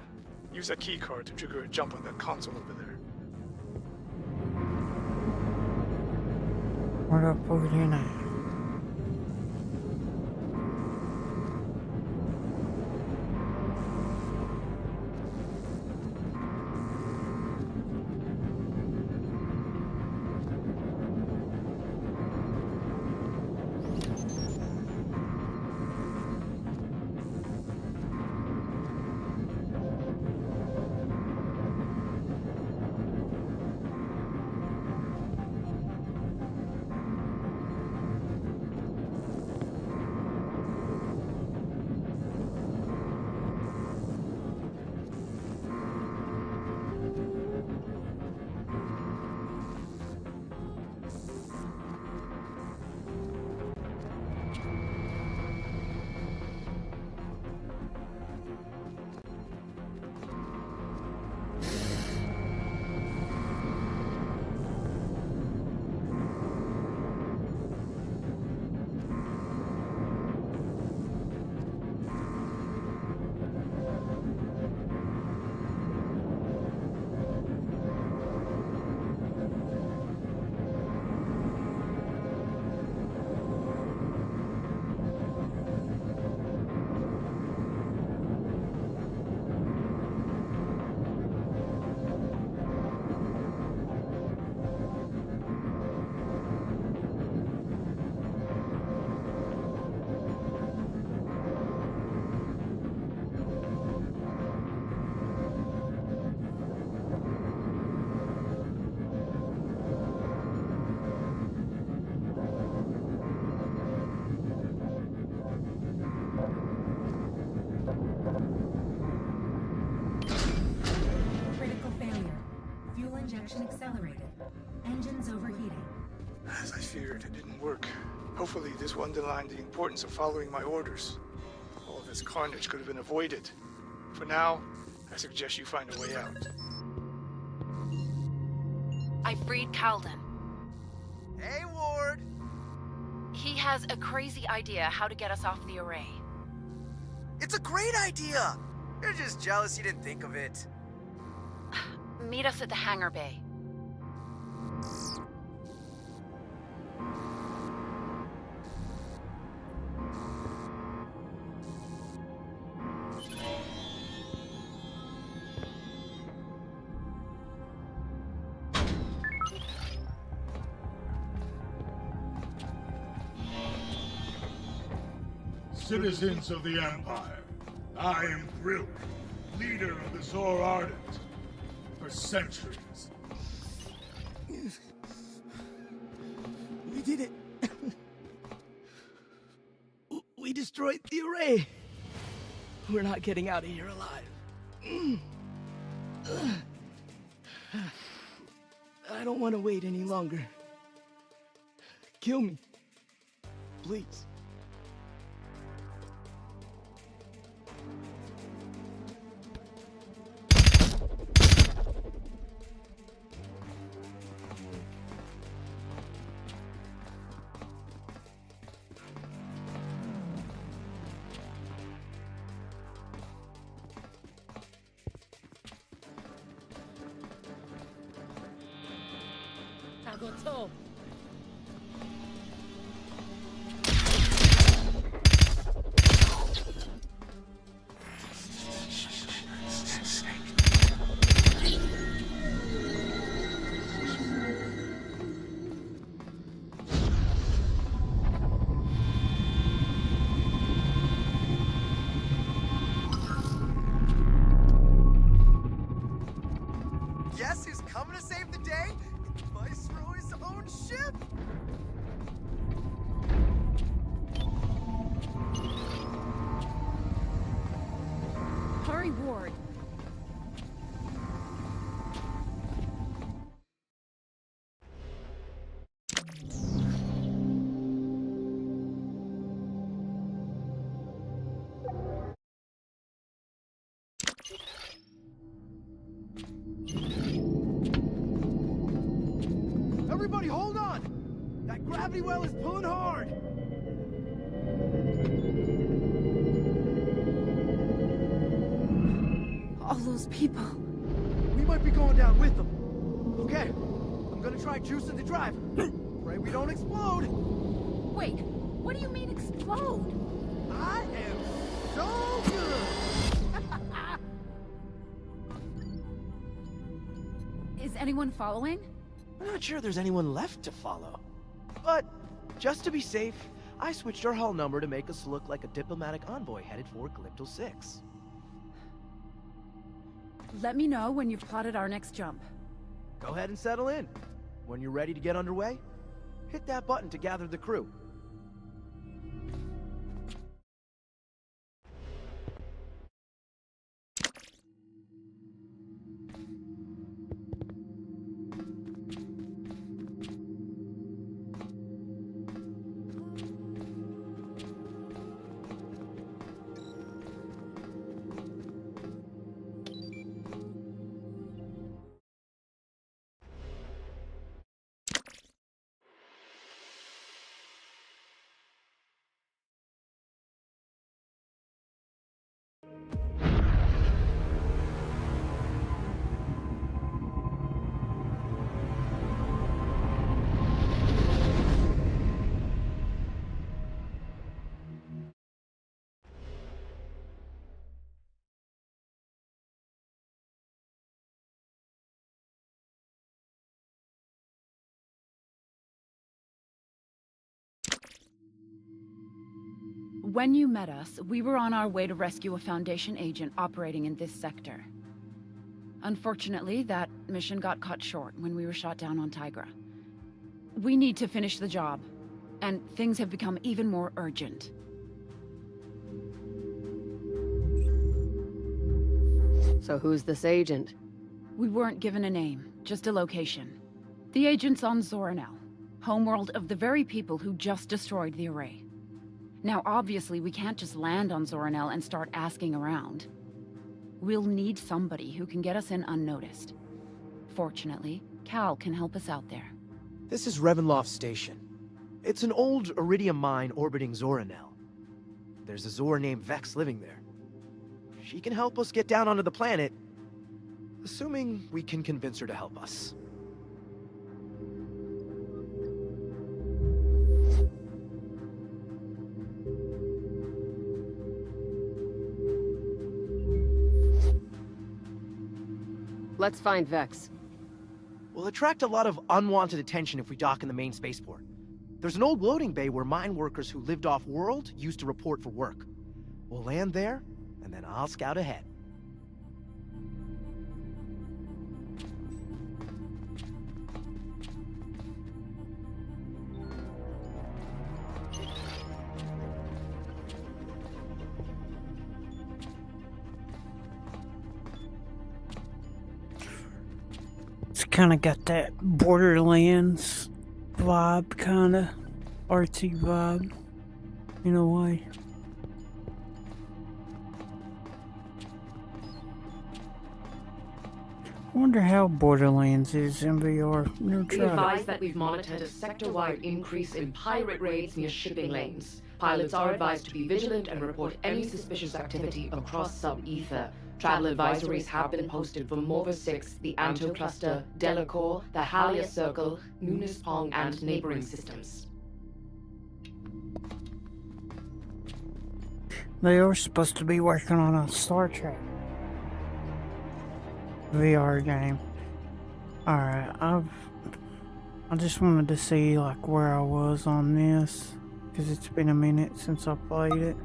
Use that key card to trigger a jump on that console over there. What up over here now? reaction accelerated. Engines overheating. As I feared, it didn't work. Hopefully this will underline the importance of following my orders. All this carnage could have been avoided. For now, I suggest you find a way out. I freed Calden. Hey, Ward! He has a crazy idea how to get us off the array. It's a great idea! You're just jealous you didn't think of it. Meet us at the hangar bay. Citizens of the Empire, I am Grilk, leader of the Zor Ardent. For centuries. We did it. We destroyed the array. We're not getting out of here alive. I don't want to wait any longer. Kill me. Please. Agoto. Guess who's coming to save the day? Viceroy's own ship! Hurry, Ward. Everybody hold on! That gravity well is pulling hard! All those people. We might be going down with them. Okay, I'm gonna try juicing the drive. Pray we don't explode. Wait, what do you mean explode? I am so good! Is anyone following? I'm not sure there's anyone left to follow. But, just to be safe, I switched our hull number to make us look like a diplomatic envoy headed for Calypto 6. Let me know when you've plotted our next jump. Go ahead and settle in. When you're ready to get underway, hit that button to gather the crew. When you met us, we were on our way to rescue a Foundation agent operating in this sector. Unfortunately, that mission got cut short when we were shot down on Tigra. We need to finish the job, and things have become even more urgent. So who's this agent? We weren't given a name, just a location. The agent's on Zoranel, homeworld of the very people who just destroyed the array. Now, obviously, we can't just land on Zoranel and start asking around. We'll need somebody who can get us in unnoticed. Fortunately, Cal can help us out there. This is Revenloft Station. It's an old iridium mine orbiting Zoranel. There's a Zora named Vex living there. She can help us get down onto the planet, assuming we can convince her to help us. Let's find Vex. We'll attract a lot of unwanted attention if we dock in the main spaceport. There's an old loading bay where mine workers who lived off-world used to report for work. We'll land there, and then I'll scout ahead. It's kind of got that Borderlands vibe, kind of artsy vibe, in a way. I wonder how Borderlands is in VR. Never Be tried it. advised that we've monitored a sector-wide increase in pirate raids near shipping lanes. Pilots are advised to be vigilant and report any suspicious activity across sub-ether. Travel advisories have been posted for Morva 6, the Anto Cluster, Delacour, the Halia Circle, Nunis-Pong, and neighboring systems. They are supposed to be working on a Star Trek VR game. Alright, I just wanted to see like where I was on this, because it's been a minute since I played it.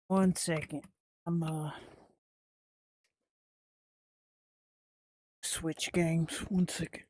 One second. I'm switch games. One second.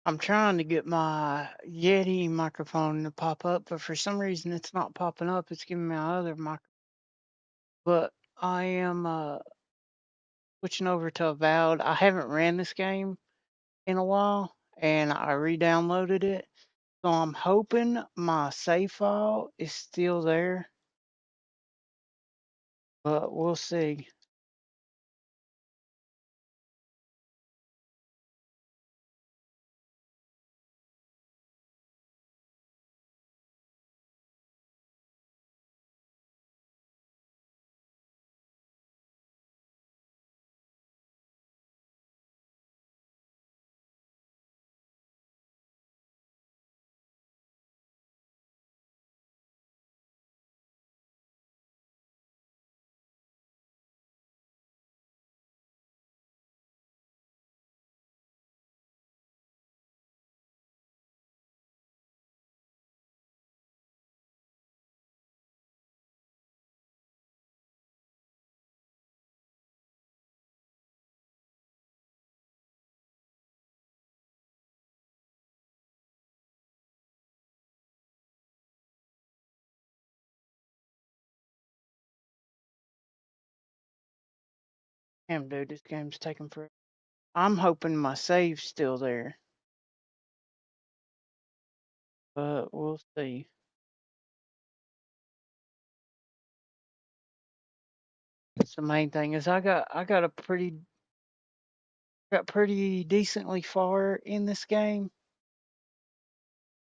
I'm trying to get my Yeti microphone to pop up, but for some reason it's not popping up. It's giving me my other mic. But I am switching over to Avowed. I haven't ran this game in a while, and I re-downloaded it. So I'm hoping my save file is still there, but we'll see. Damn, dude, this game's taking forever. I'm hoping my save's still there, but we'll see. That's the main thing is I got pretty decently far in this game,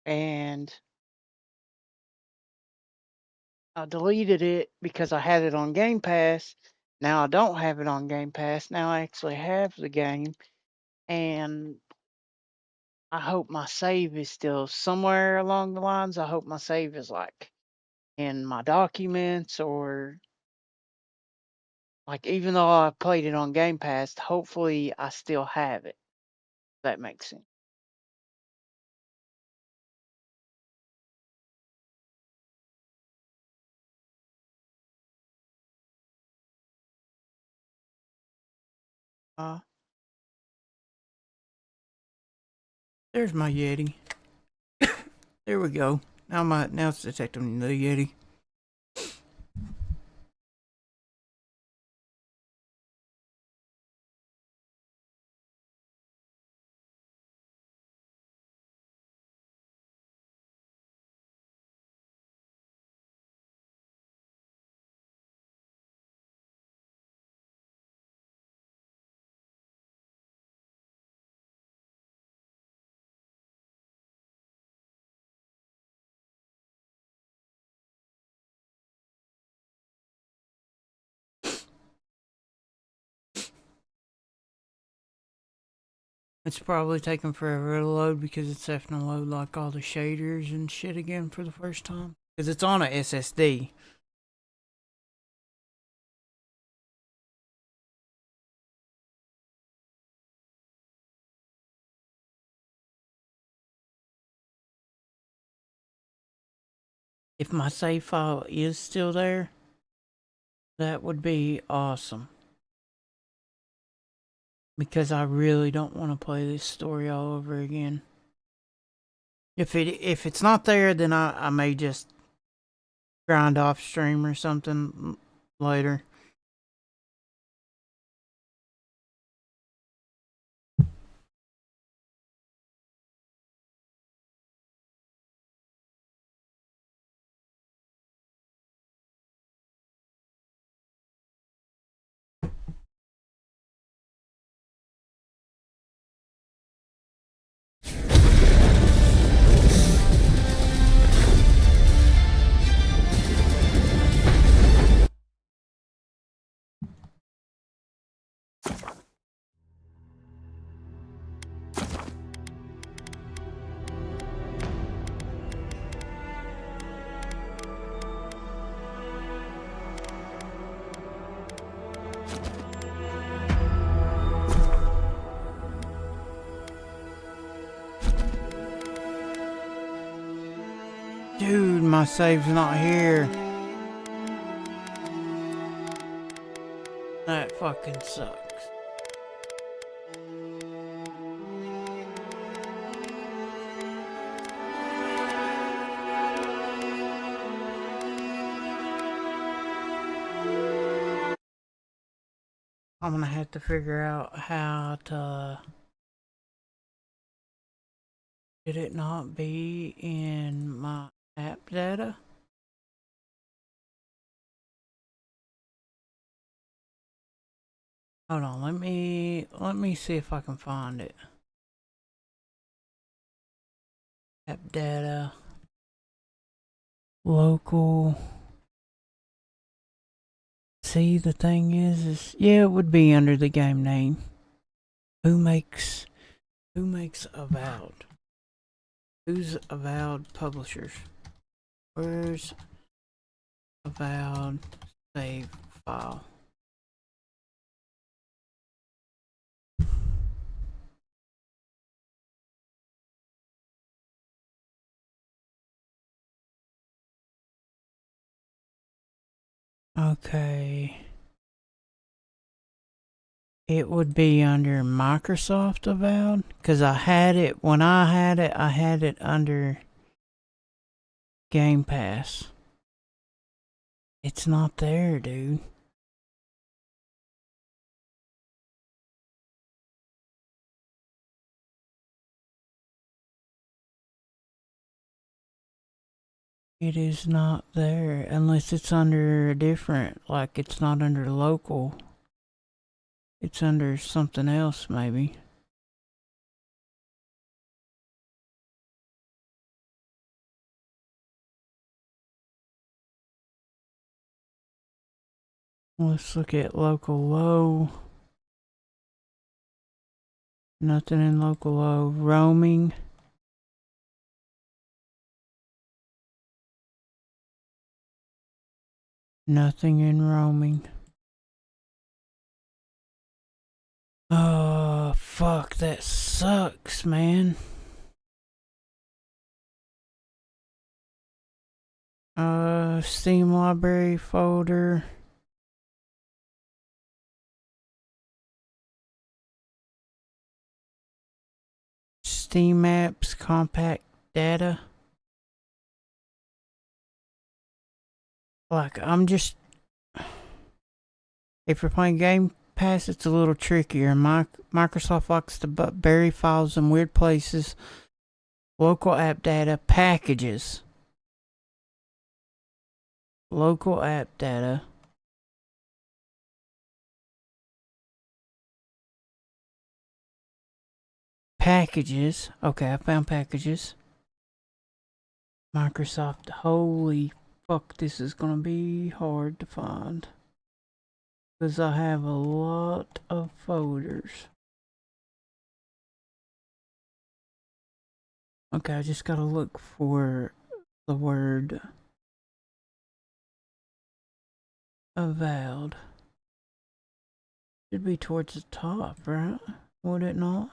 and I deleted it because I had it on Game Pass. Now I don't have it on Game Pass. Now I actually have the game, and I hope my save is still somewhere along the lines. I hope my save is like in my documents, or like, even though I played it on Game Pass, hopefully I still have it. If that makes sense. Uh, there's my Yeti. There we go. Now it's detecting the Yeti. It's probably taking forever to load because it's having to load like all the shaders and shit again for the first time. Because it's on a SSD. If my save file is still there, that would be awesome. Because I really don't want to play this story all over again. If it's not there, then I may just grind off stream or something later. Dude, my save's not here. That fucking sucks. I'm gonna have to figure out how to. Did it not be in my app data? Hold on, let me see if I can find it. App data, local. See, the thing is yeah, it would be under the game name. Who makes Avowed? Who's Avowed publishers? Where's Avowed save file? Okay. It would be under Microsoft Avowed, because I had it, when I had it under Game Pass. It's not there, dude. It is not there, unless it's under a different, like it's not under local. It's under something else, maybe. Let's look at local low. Nothing in local low. Roaming. Nothing in roaming. Oh, fuck, that sucks, man. Steam library folder. Steam apps, compact data. Like, if you're playing Game Pass, it's a little trickier. Microsoft likes to bury files in weird places. Local app data, packages. Local app data. Packages. Okay, I found packages. Microsoft. Holy fuck, this is gonna be hard to find. Because I have a lot of folders. Okay, I just gotta look for the word Avowed. Should be towards the top, right? Would it not?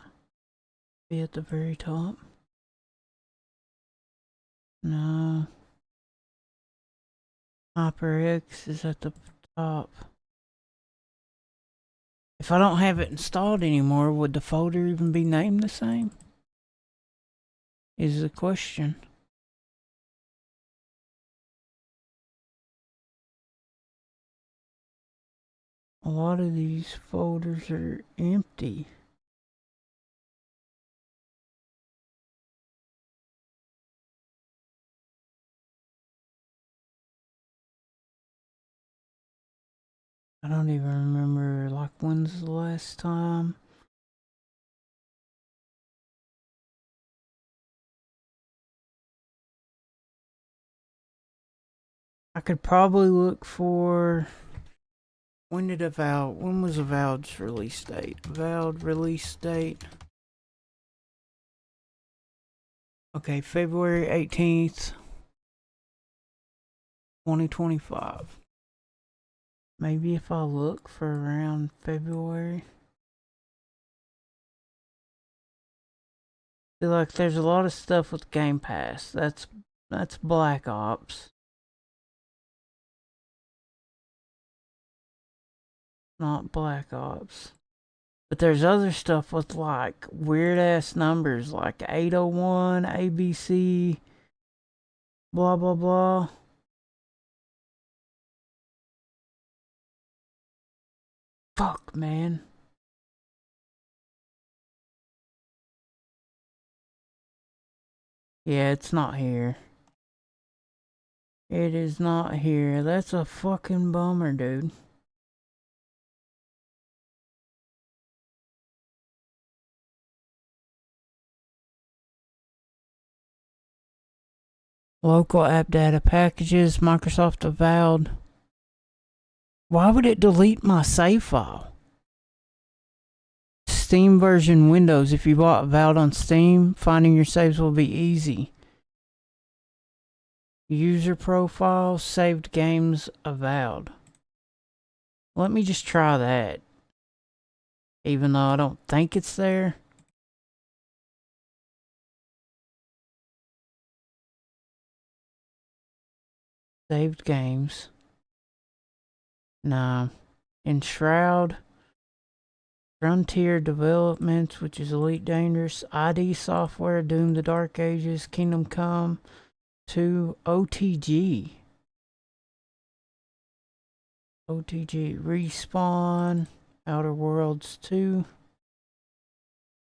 Be at the very top? No. HyperX is at the top. If I don't have it installed anymore, would the folder even be named the same? Is the question. A lot of these folders are empty. I don't even remember, like, when's the last time? I could probably look for... when was Avowed's release date? Avowed release date. Okay, February 18th, 2025. Maybe if I look for around February. See, like, there's a lot of stuff with Game Pass. That's Black Ops. Not Black Ops. But there's other stuff with, like, weird ass numbers, like 801, ABC, blah blah blah. Fuck, man. Yeah, it's not here. It is not here. That's a fucking bummer, dude. Local app data packages, Microsoft Avowed. Why would it delete my save file? Steam version Windows. If you bought Avowed on Steam, finding your saves will be easy. User profile, saved games, Avowed. Let me just try that. Even though I don't think it's there. Saved games. Nah. Enshroud. Frontier Developments, which is Elite Dangerous. ID Software, Doom the Dark Ages, Kingdom Come 2, OTG. OTG Respawn, Outer Worlds 2.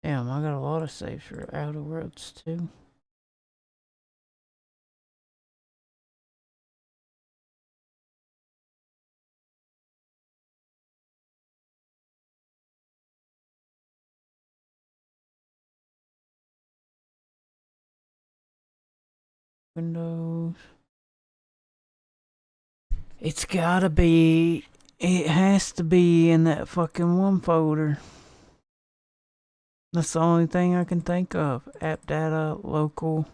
Damn, I got a lot of saves for Outer Worlds 2. Windows. It's gotta be. It has to be in that fucking one folder. That's the only thing I can think of. App data, local.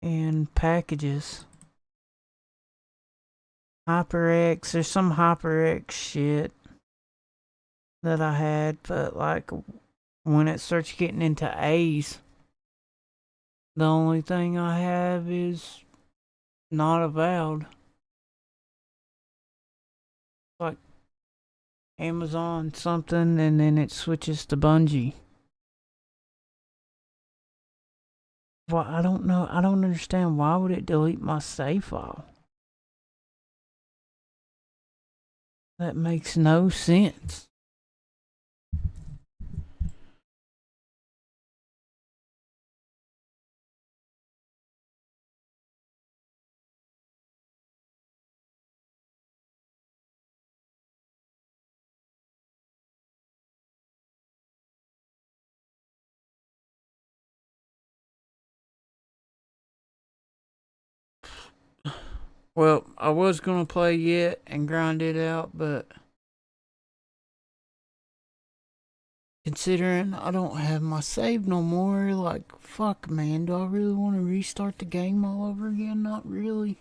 And packages. HyperX. There's some HyperX shit that I had, but like when it starts getting into A's, the only thing I have is not Avowed. Like Amazon something, and then it switches to Bungie. Well, I don't know. I don't understand. Why would it delete my save file? That makes no sense. Well, I was gonna play it and grind it out, but considering I don't have my save no more, like, fuck, man, do I really want to restart the game all over again? Not really.